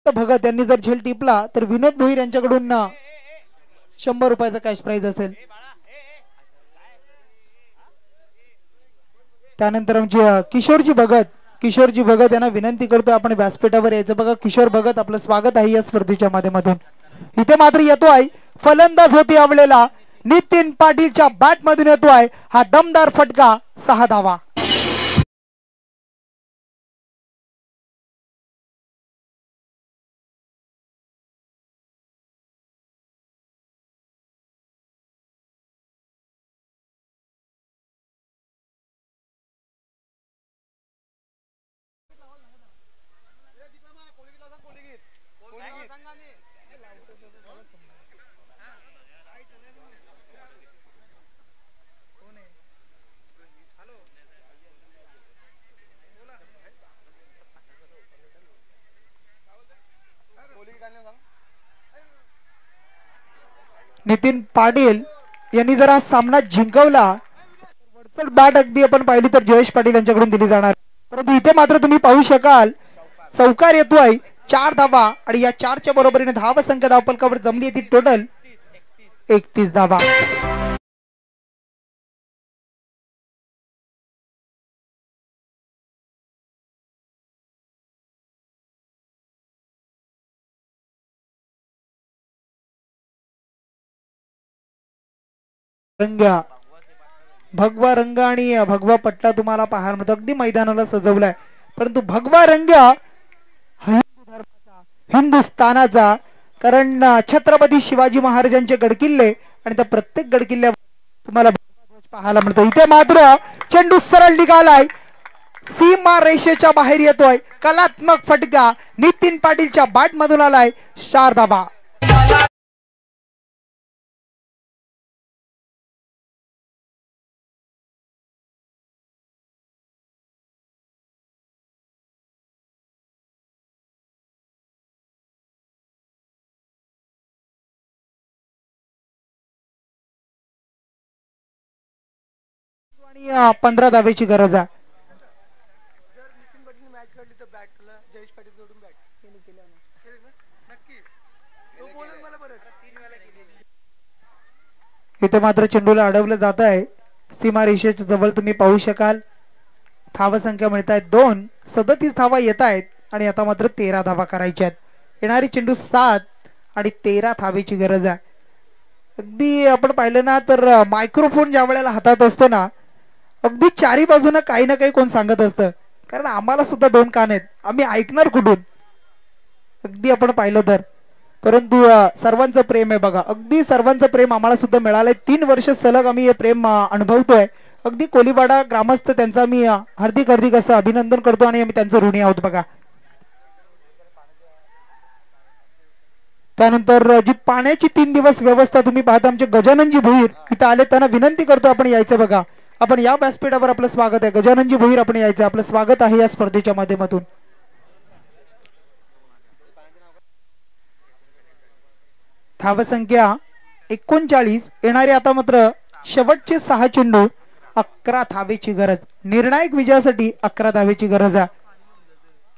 भगत यांनी जर झेल टिपला तर विनोद भोईर यांच्याकडून 100 रुपयाचा कॅश प्राइज असेल. त्यानंतर आमचे किशोरजी भगत यांना विनंती करतोय आपण व्यासपीठावर यायचं. बघा किशोर भगत, आपलं स्वागत आहे या स्पर्धेच्या माध्यमातून. इथे मात्र येतोय फलंदाज होती आवलेला नितीन पाटीलच्या बॅट मधून येतोय हा दमदार फटका, 6 धावा. नितीन पाटील यांनी जर हा सामना जिंकवला, वरचढ बॅट अगदी आपण पाहिली तर जयेश पाटील यांच्याकडून दिली जाणार. परंतु इथे मात्र तुम्ही पाहू शकाल चौकार येतोय, 4 धावा. आणि या 4च्या बरोबरीने धाव संख्या धावपलकावर जमली आहे ती टोटल 31 धावा. भगवा रंग आणि भगवा पट्टा तुम्हाला पाहायला मिळतो. अगदी मैदानाला सजवलाय. परंतु भगवा रंग हिंदुस्थानाचा, कारण छत्रपती शिवाजी महाराजांचे गडकिल्ले आणि त्या प्रत्येक गडकिल्ल्यावर तुम्हाला पाहायला मिळतो. इथे मात्र चेंडू सरळ निघालाय, सीमा रेषेच्या बाहेर येतोय. कलात्मक फटका नितीन पाटीलच्या बॅट मधून आलाय, 4 धावा. आणि 15 धावेची गरज आहे. इथे मात्र चेंडूला अडवलं जात आहे. सीमा रेषेच्या जवळ तुम्ही पाहू शकाल. धावा संख्या मिळत आहेत 2. 37 धावा येत आहेत आणि आता मात्र 13 धावा करायच्या आहेत. येणारी चेंडू 7 आणि 13 धावेची गरज आहे. अगदी आपण पाहिलं ना तर मायक्रोफोन ज्या वेळेला हातात असतो ना, अगदी चारी बाजूनं काही ना काही कोण सांगत असतं. कारण आम्हाला सुद्धा 2 कान आहेत, आम्ही ऐकणार कुठून. अगदी आपण पाहिलं तर, परंतु सर्वांचं प्रेम आहे बघा. अगदी सर्वांचं प्रेम आम्हाला सुद्धा मिळालंय. 3 वर्ष सलग आम्ही हे प्रेम अनुभवतोय. अगदी कोलीवाडा ग्रामस्थ त्यांचा मी हार्दिक हार्दिक असं अभिनंदन करतो आणि आम्ही त्यांचं ऋणी आहोत बघा. त्यानंतर जी पाण्याची 3 दिवस व्यवस्था तुम्ही पाहता आमचे गजाननजी भोईर इथं आले, त्यांना विनंती करतो आपण यायचं बघा. आपण या व्यासपीठावर आपलं स्वागत आहे. गजाननजी भोईर आपण यायचं, आपलं स्वागत आहे या स्पर्धेच्या माध्यमातून. धावसंख्या 39. येणारे आता मात्र शेवटचे 6 चेंडू, 11 धावेची गरज. निर्णायक विजयासाठी 11 धावेची गरज आहे.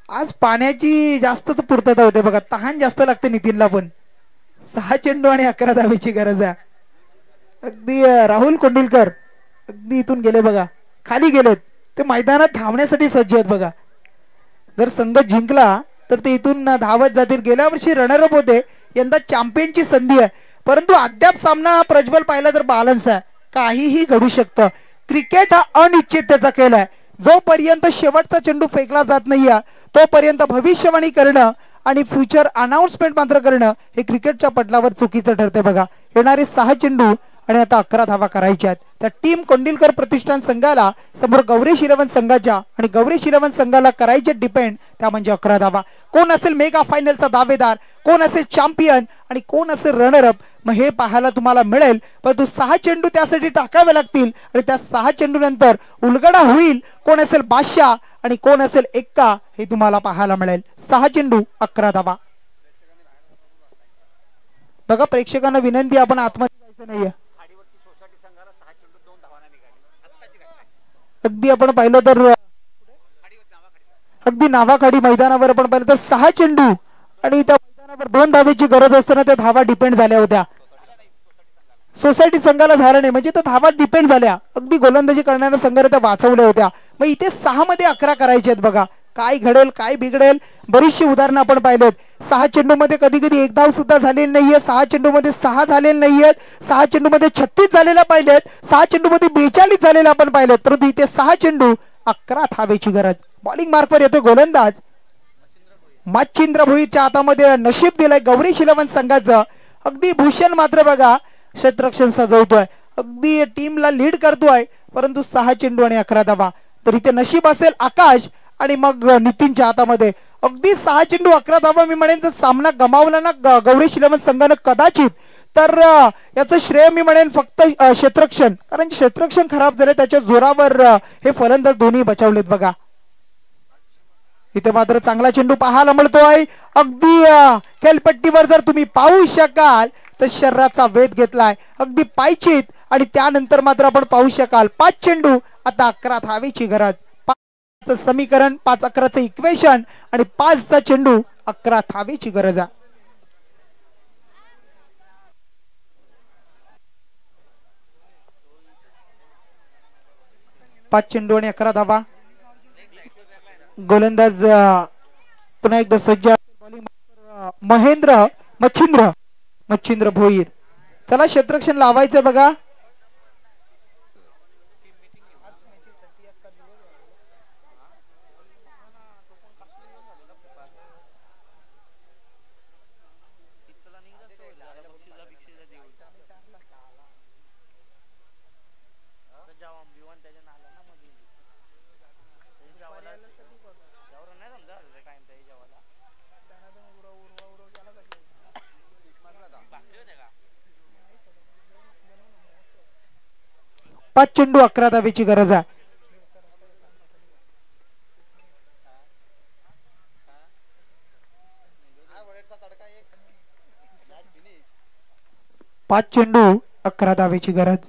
आज पाण्याची जास्त पूर्तता होते बघा, तहान जास्त लागते नितीनला पण. 6 चेंडू आणि 11 धावेची गरज आहे. अगदी राहुल कोंडिलकर अगदी इथून गेले बघा, खाली गेलेत. ते मैदानात धावण्यासाठी सज्ज आहेत बघा. जर संघ जिंकला तर ते इथून धावत जातील. गेल्या वर्षी रनरअप होते, यंदा चॅम्पियनची संधी आहे. परंतु अद्याप सामना प्रज्वल पाहिला तर बॅलन्स आहे, काहीही घडू शकतं. क्रिकेट हा अनिश्चिततेचा खेळ आहे. जोपर्यंत शेवटचा चेंडू फेकला जात नाहीये तोपर्यंत भविष्यवाणी करणं आणि फ्युचर अनाउन्समेंट मात्र करणं हे क्रिकेटच्या पटलावर चुकीचं ठरते बघा. येणारे 6 चेंडू आणि आता 11 धावा करायच्या आहेत. त्या टीम कोंडिलकर प्रतिष्ठान संघाला समोर गौरेश इलेव्हन संघाच्या, आणि गौरेश इलेव्हन संघाला करायचे डिपेंड त्या म्हणजे 11 धावा. कोण असेल मेगा फायनलचा दावेदार, कोण असेल चॅम्पियन आणि कोण असेल रनरअप, मग हे पाहायला तुम्हाला मिळेल. परंतु 6 चेंडू त्यासाठी टाकावे लागतील आणि त्या 6 चेंडू नंतर उलगडा होईल. कोण असेल बादशाह आणि कोण असेल एक्का हे तुम्हाला पाहायला मिळेल. 6 चेंडू 11 धावा. बघा प्रेक्षकांना विनंती, आपण आतमध्ये जायचं नाहीये. अगदी आपण पाहिलं तर अगदी नावाखाडी मैदानावर आपण पाहिलं तर 6 चेंडू आणि त्या मैदानावर 2 धावेची गरज असताना त्या धावा डिपेंड झाल्या होत्या. सोसायटी संघाला झालं नाही म्हणजे त्या धावा डिपेंड झाल्या. अगदी गोलंदाजी करणाऱ्या संघाने त्या वाचवल्या होत्या. मग इथे 6 मध्ये 11 करायचे आहेत बघा. काय घडेल काय बिघडेल बरीचशी उदाहरणं आपण पाहिलेत. 6 चेंडू मध्ये कधी कधी 1 धाव सुद्धा झालेली नाहीये. 6 चेंडू मध्ये 6 झालेले नाहीयेत. 6 चेंडू मध्ये 36 झालेल्या पाहिलेत. 6 चेंडू मध्ये 42 झालेल्या आपण पाहिलेत. परंतु इथे 6 चेंडू 11 धावेची गरज. बॉलिंग मार्कवर येतोय गोलंदाज मच्छिंद्र भोईरच्या हातामध्ये नशीब दिलंय गौरेश इलेव्हन संघाचं. अगदी भूषण मात्र बघा क्षेत्ररक्षण सजवतोय, अगदी टीमला लीड करतोय. परंतु 6 चेंडू आणि 11 धावा. तर इथे नशीब असेल आकाश आणि मग नितीनच्या हातामध्ये. अगदी 6 चेंडू 11 धावा. मी म्हणेन जर सामना गमावला ना गौरेश इलेव्हन संघानं कदाचित, तर याचं श्रेय मी म्हणेन फक्त क्षेत्ररक्षण. कारण क्षेत्ररक्षण खराब झाले, त्याच्या जोरावर हे फलंदाज दोन्ही बचावलेत बघा. इथे मात्र चांगला चेंडू पाहायला मिळतोय. अगदी खेळपट्टीवर जर तुम्ही पाहू शकाल तर शरीराचा वेध घेतलाय, अगदी पायचीत. आणि त्यानंतर मात्र आपण पाहू शकाल 5 चेंडू आता 11 धावेची गरज. 5चं समीकरण, 5-11चं इक्वेशन आणि 5चा चेंडू 11 धावेची गरज आहे. 5 चेंडू आणि 11 धावा. गोलंदाज पुन्हा एकदा सज्ज. महेंद्र मच्छिंद्र भोईर. चला क्षेत्ररक्षण लावायचं बघा. पाच चेंडू 11 धावेची गरज आहे. पाच चेंडू 11 धावेची गरज.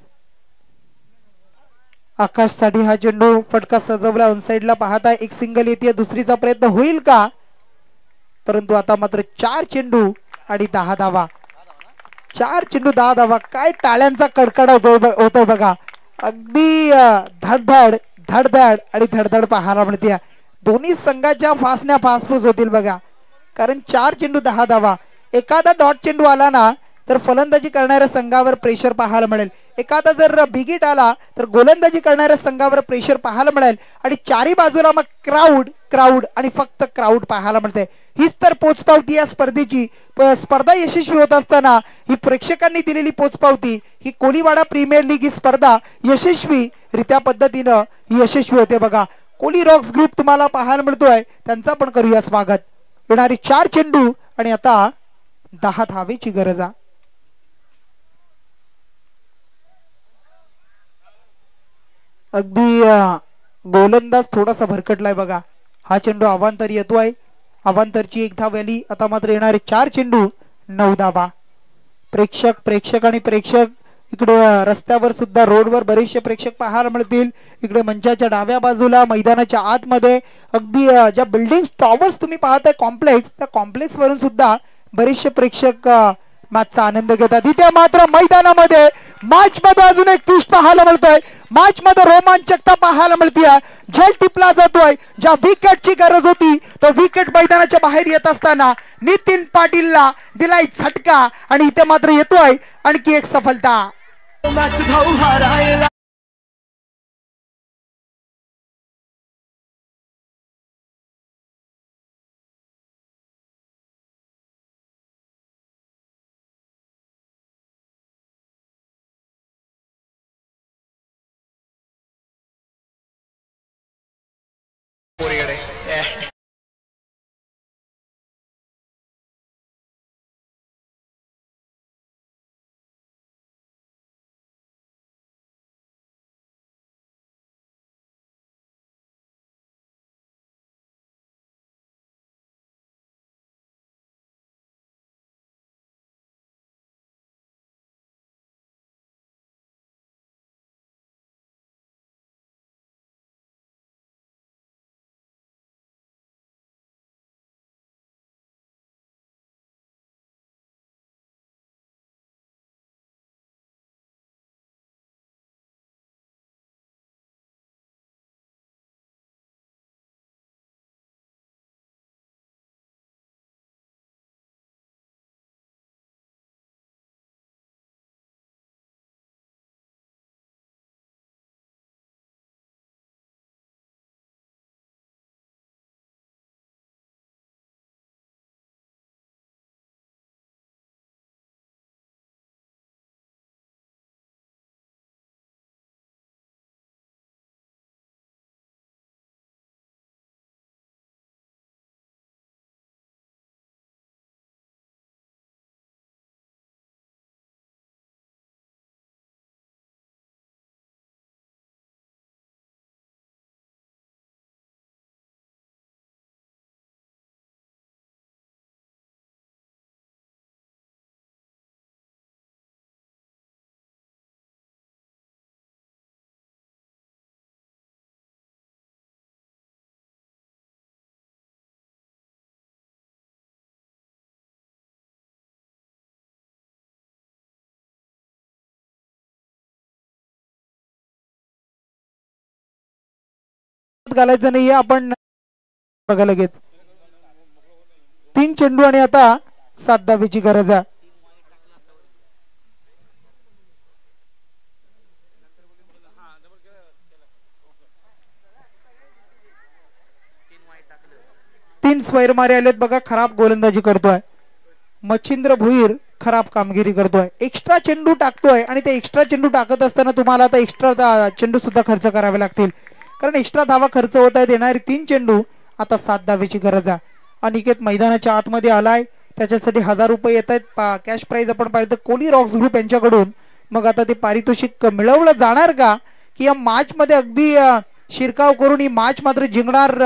आकाशसाठी हा चेंडू फटका सजवला ऑन साइडला पाहताय एक सिंगल येते दुसरीचा प्रयत्न होईल का परंतु आता मात्र 4 चेंडू आणि 10 धावा 4 चेंडू 10 धावा काय टाळ्यांचा कडकड होतो बघा अगदी धडधड धडधड आणि धडधड पाहायला मिळते दोन्ही संघाच्या फासण्या फासफूस होतील बघा कारण 4 चेंडू 10 धावा एखादा डॉट चेंडू आला ना तर फलंदाजी करणाऱ्या संघावर प्रेशर पाहायला मिळेल एखादा जर बिगिट आला तर गोलंदाजी करणाऱ्या संघावर प्रेशर पाहायला मिळेल आणि चारी बाजूला मग क्राऊड क्राऊड आणि फक्त क्राऊड पाहायला मिळते हीच तर पोचपावती या स्पर्धेची स्पर्धा यशस्वी होत असताना ही प्रेक्षकांनी दिलेली पोचपावती ही कोलीवाडा प्रीमियर लीग ही स्पर्धा यशस्वीरित्या पद्धतीनं ही यशस्वी होते बघा कोली रॉक्स ग्रुप तुम्हाला पाहायला मिळतोय त्यांचा पण करूया स्वागत येणारी 4 चेंडू आणि आता 10 धावेची गरज आहे अगदी गोलंदाज थोडासा भरकटलाय बघा हा चेंडू अवांतर येतोय अवांतरची 1 धाव आली आता मात्र येणारे 4 चेंडू 9 धावा प्रेक्षक आणि प्रेक्षक इकडे रस्त्यावर सुद्धा रोडवर बरेचसे प्रेक्षक पाहायला मिळतील इकडे मंचाच्या डाव्या बाजूला मैदानाच्या आतमध्ये अगदी ज्या बिल्डिंग टॉवर्स तुम्ही पाहताय कॉम्प्लेक्स त्या कॉम्प्लेक्स वरून सुद्धा बरेचसे प्रेक्षक मॅचचा आनंद घेतात इथे मात्र मैदानामध्ये मॅच मध्ये अजून एक ट्विस्ट पाहायला मिळतोय मॅच मध्ये रोमांचकता पाहायला मिळते झेल टिपला जातोय ज्या विकेटची गरज होती तो विकेट मैदानाच्या बाहेर येत असताना नितीन पाटीलला दिलाय झटका आणि इथे मात्र येतोय आणखी एक सफलता घालायचं नाहीये आपण बघा लगेच 3 चेंडू आणि आता 7 धावेची गरज आहे तीन स्क्वेअर मारे आलेत बघा खराब गोलंदाजी करतोय मच्छिंद्र भुईर खराब कामगिरी करतोय एक्स्ट्रा चेंडू टाकतोय आणि ते एक्स्ट्रा चेंडू टाकत असताना तुम्हाला आता एक्स्ट्रा चेंडू सुद्धा खर्च करावे लागतील कारण एक्स्ट्रा धावा खर्च होत आहेत येणारे 3 चेंडू आता 7 धावेची गरज आहे अनिकेत मैदानाच्या आतमध्ये आलाय त्याच्यासाठी 1000 रुपये येत आहेत कॅश प्राइज आपण पाहिलं कोली रॉक्स ग्रुप यांच्याकडून मग आता ते पारितोषिक मिळवलं जाणार का की या मॅच मध्ये अगदी शिरकाव करून ही मॅच मात्र जिंकणार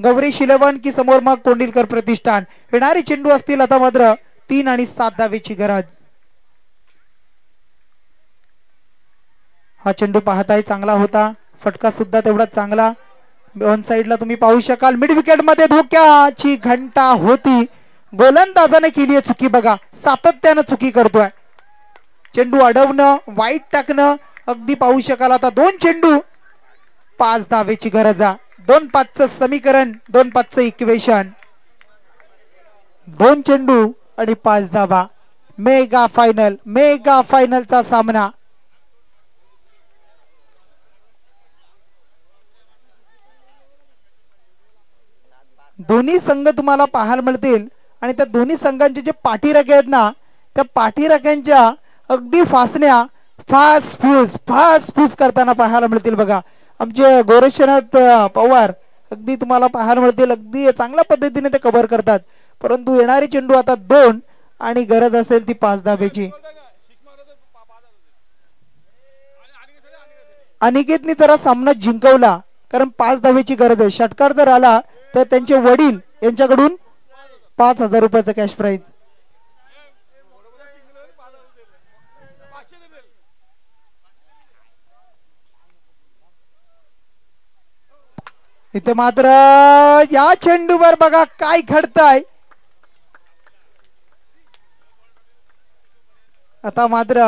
गौरीश 11 की समोर मग कोंडिलकर प्रतिष्ठान येणारे चेंडू असतील आता मात्र 3 आणि 7 धावेची गरज हा चेंडू पाहताय चांगला होता, फटका सुद्धा तेवढाच चांगला. ऑन साइडला तुम्ही पाहू शकाल. मिड विकेट मध्ये धोक्याची घंटा होती. गोलंदाजाने केली चुकी बघा, सातत्यानं चुकी करतोय. चेंडू अडवणं, वाईट टाकणं, अगदी पाहू शकाल. आता 2 चेंडू 5 धावेची गरज आहे. 2-5चं समीकरण, 2-5चं इक्वेशन. 2 चेंडू आणि 5 धावा. मेगा फायनलचा सामना. दोन्ही संघ तुम्हाला पाहायला मिळतील आणि त्या दोन्ही संघांचे जे पाठीराखे आहेत ना, त्या पाठीराख्यांच्या अगदी फासण्या फास्ट फ्यूज करताना पाहायला मिळतील बघा. आमचे गोरक्षनाथ पवार अगदी तुम्हाला पाहायला मिळतील, अगदी चांगल्या पद्धतीने ते कव्हर करतात. परंतु येणारे चेंडू आता 2 आणि गरज असेल ती 5 धावेची. अनिकेतने जरा सामना जिंकवला कारण 5 धावेची गरज आहे. षटकार जर आला तर त्यांचे वडील यांच्याकडून 5,000 रुपयाचं कॅश प्राइज. इथे मात्र या चेंडूवर बघा काय घडतंय. आता मात्र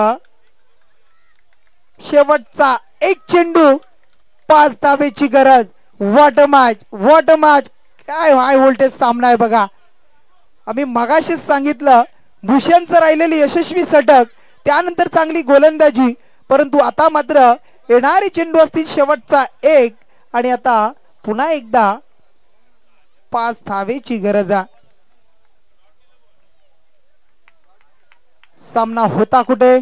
शेवटचा 1 चेंडू 5 धावेची गरज. व्हॉट मॅच काय हाय व्होल्टेज सामना आहे बघा. आम्ही मगाशीच सांगितलं भूषणचं राहिलेली यशस्वी षटक, त्यानंतर चांगली गोलंदाजी, परंतु आता मात्र येणारे चेंडू असतील शेवटचा 1 आणि आता पुन्हा एकदा 5 धावेची गरज आहे. सामना होता कुठे,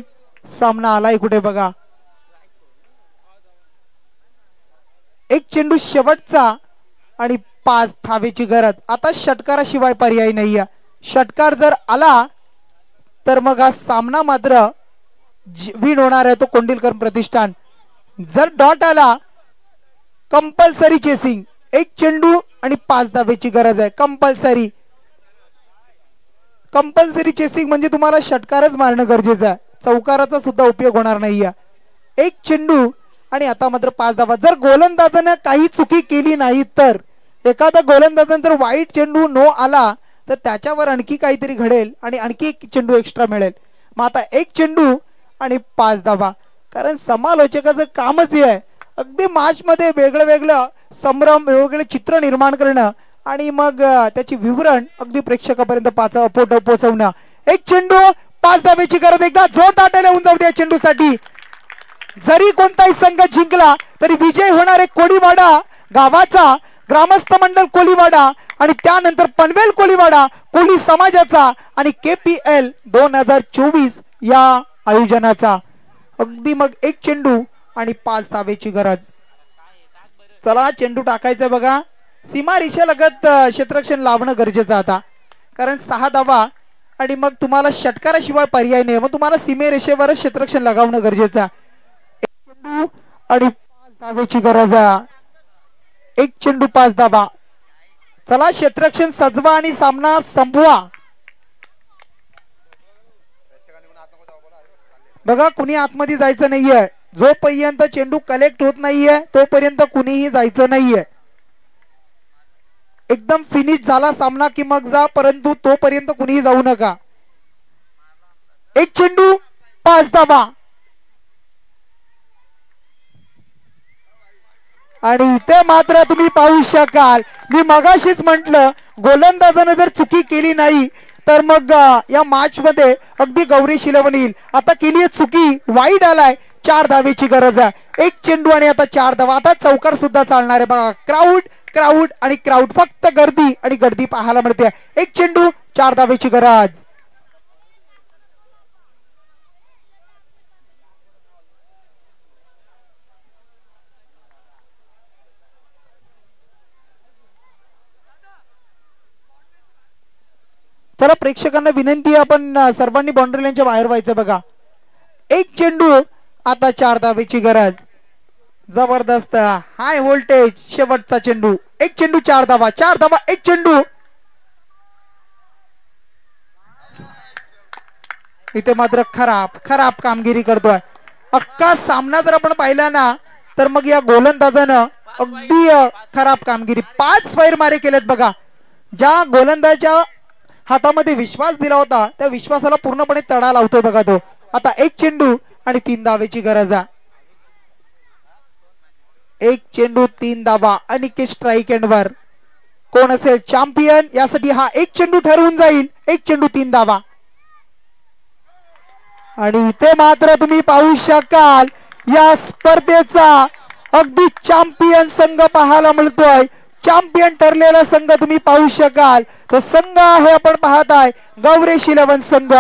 सामना आलाय कुठे बघा. 1 चेंडू शेवटचा आणि 5 धावेची गरज. आता षटकाराशिवाय पर्याय नाहीये. षटकार जर आला तर मग हा सामना मात्र विन होणार आहे तो कोंडिलकर प्रतिष्ठान. जर डॉट आला कंपल्सरी चेसिंग. 1 चेंडू आणि 5 धावेची गरज आहे. कंपल्सरी चेसिंग म्हणजे तुम्हाला षटकारच मारणं गरजेचं आहे, चौकाराचा सुद्धा उपयोग होणार नाहीये. 1 चेंडू आणि आता मात्र 5 धावा. जर गोलंदाजाने काही चुकी केली नाही तर, एखादा गोलंदाजाने जर वाईट चेंडू नो आला तर त्याच्यावर आणखी काहीतरी घडेल आणि आणखी 1 चेंडू एक्स्ट्रा मिळेल. मग आता 1 चेंडू आणि 5 धावा. कारण समालोचकाचं कामच हे आहे अगदी मॅच मध्ये वेगळं संभ्रम, वेगवेगळे चित्र निर्माण करणं आणि मग त्याची विवरण अगदी प्रेक्षकापर्यंत पोहोचवणं. 1 चेंडू 5 धावेची गरज. एकदा जोर दाटायला होऊन जाऊ द्या चेंडूसाठी. जरी कोणताही संघ जिंकला तरी विजय होणारे कोळीवाडा गावाचा ग्रामस्थ मंडळ कोळीवाडा आणि त्यानंतर पनवेल कोळीवाडा कोळी समाजाचा आणि KPL 2024 या आयोजनाचा. अगदी मग 1 चेंडू आणि 5 धावेची गरज. चला चेंडू टाकायचा बघा. सीमा रेषेलगत क्षेत्ररक्षण लावणं गरजेचं आता, कारण 6 धावा आणि मग तुम्हाला षटकाराशिवाय पर्याय नाही. मग तुम्हाला सीमेरेषेवरच क्षेत्ररक्षण लगावणं गरजेचं आहे. 1 चेंडू आणि 5 धावेची गरज आहे. 1 चेंडू 5 धावा. चला क्षेत्ररक्षण सजवा आणि सामना संपवा. बघा कुणी आतमध्ये जायचं नाहीये. जोपर्यंत चेंडू कलेक्ट होत नाहीये तोपर्यंत कुणीही जायचं नाहीये. एकदम फिनिश झाला सामना की मग जा, परंतु तोपर्यंत कुणीही जाऊ नका. 1 चेंडू 5 धावा. आणि इथे मात्र तुम्ही पाहू शकाल, मी मगाशीच म्हटलं गोलंदाजाने जर चुकी केली नाही तर मग या मॅच मध्ये अगदी गौरीशील बनेल. आता केली आहे चुकी, वाईड आलाय. 4 धावेची गरज आहे. 1 चेंडू आणि आता 4 धावा. आता चौकार सुद्धा चालणार आहे बघा. क्राऊड आणि क्राऊड, फक्त गर्दी आणि गर्दी पाहायला मिळते. 1 चेंडू 4 धावेची गरज. चला प्रेक्षकांना विनंती आहे, आपण सर्वांनी बाउंड्री लाईनच्या बाहेर व्हायचं बघा. 1 चेंडू आता 4 धावेची गरज. जबरदस्त हाय व्होल्टेज शेवटचा चेंडू. 1 चेंडू 4 धावा. 4 धावा 1 चेंडू. इथे मात्र खराब कामगिरी करतोय. अख्खा सामना जर आपण पाहिला ना तर मग या गोलंदाजानं अगदी खराब कामगिरी 5 फैर मारे केलेत बघा. ज्या गोलंदाजाच्या हातामध्ये विश्वास दिला होता त्या विश्वासाला पूर्णपणे तडा लावतोय बघा तो. आता 1 चेंडू आणि 3 धावेची गरज आहे. 1 चेंडू 3 धावा. अनिकेत स्ट्राईक एंडवर. कोण असेल चॅम्पियन यासाठी हा 1 चेंडू ठरवून जाईल. 1 चेंडू 3 धावा. आणि इथे मात्र तुम्ही पाहू शकाल या स्पर्धेचा अगदी चॅम्पियन संघ पाहायला मिळतोय. चॅम्पियन ठरलेला संघ तुम्ही पाहू शकाल. तो संघ आहे आपण पाहताय गौरेश 11 संघ.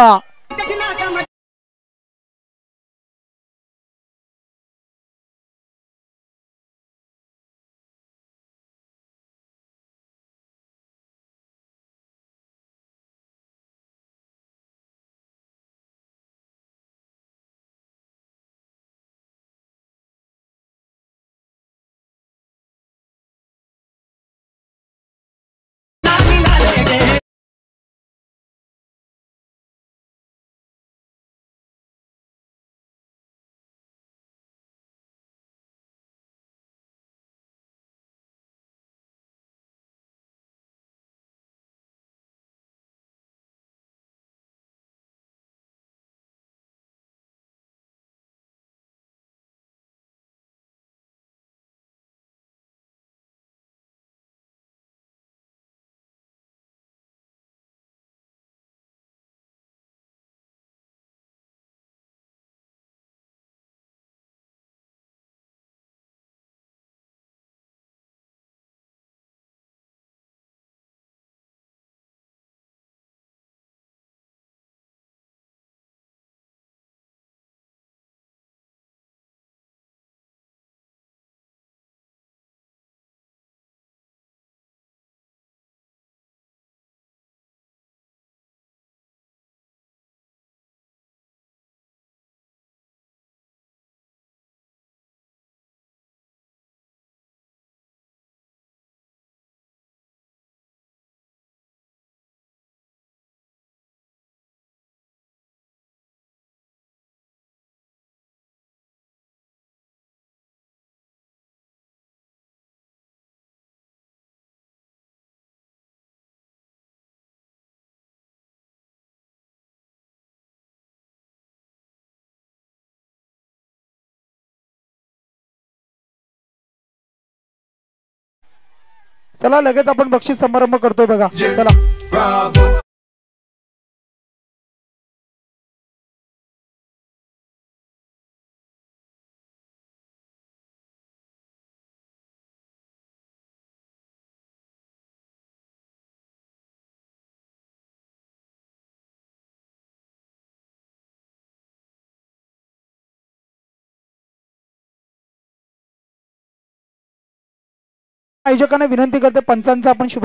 चला लगेच आपण बक्षीस समारंभ करतोय बघा. चला आयोजकांना विनंती करते पंचांचा आपण शुभ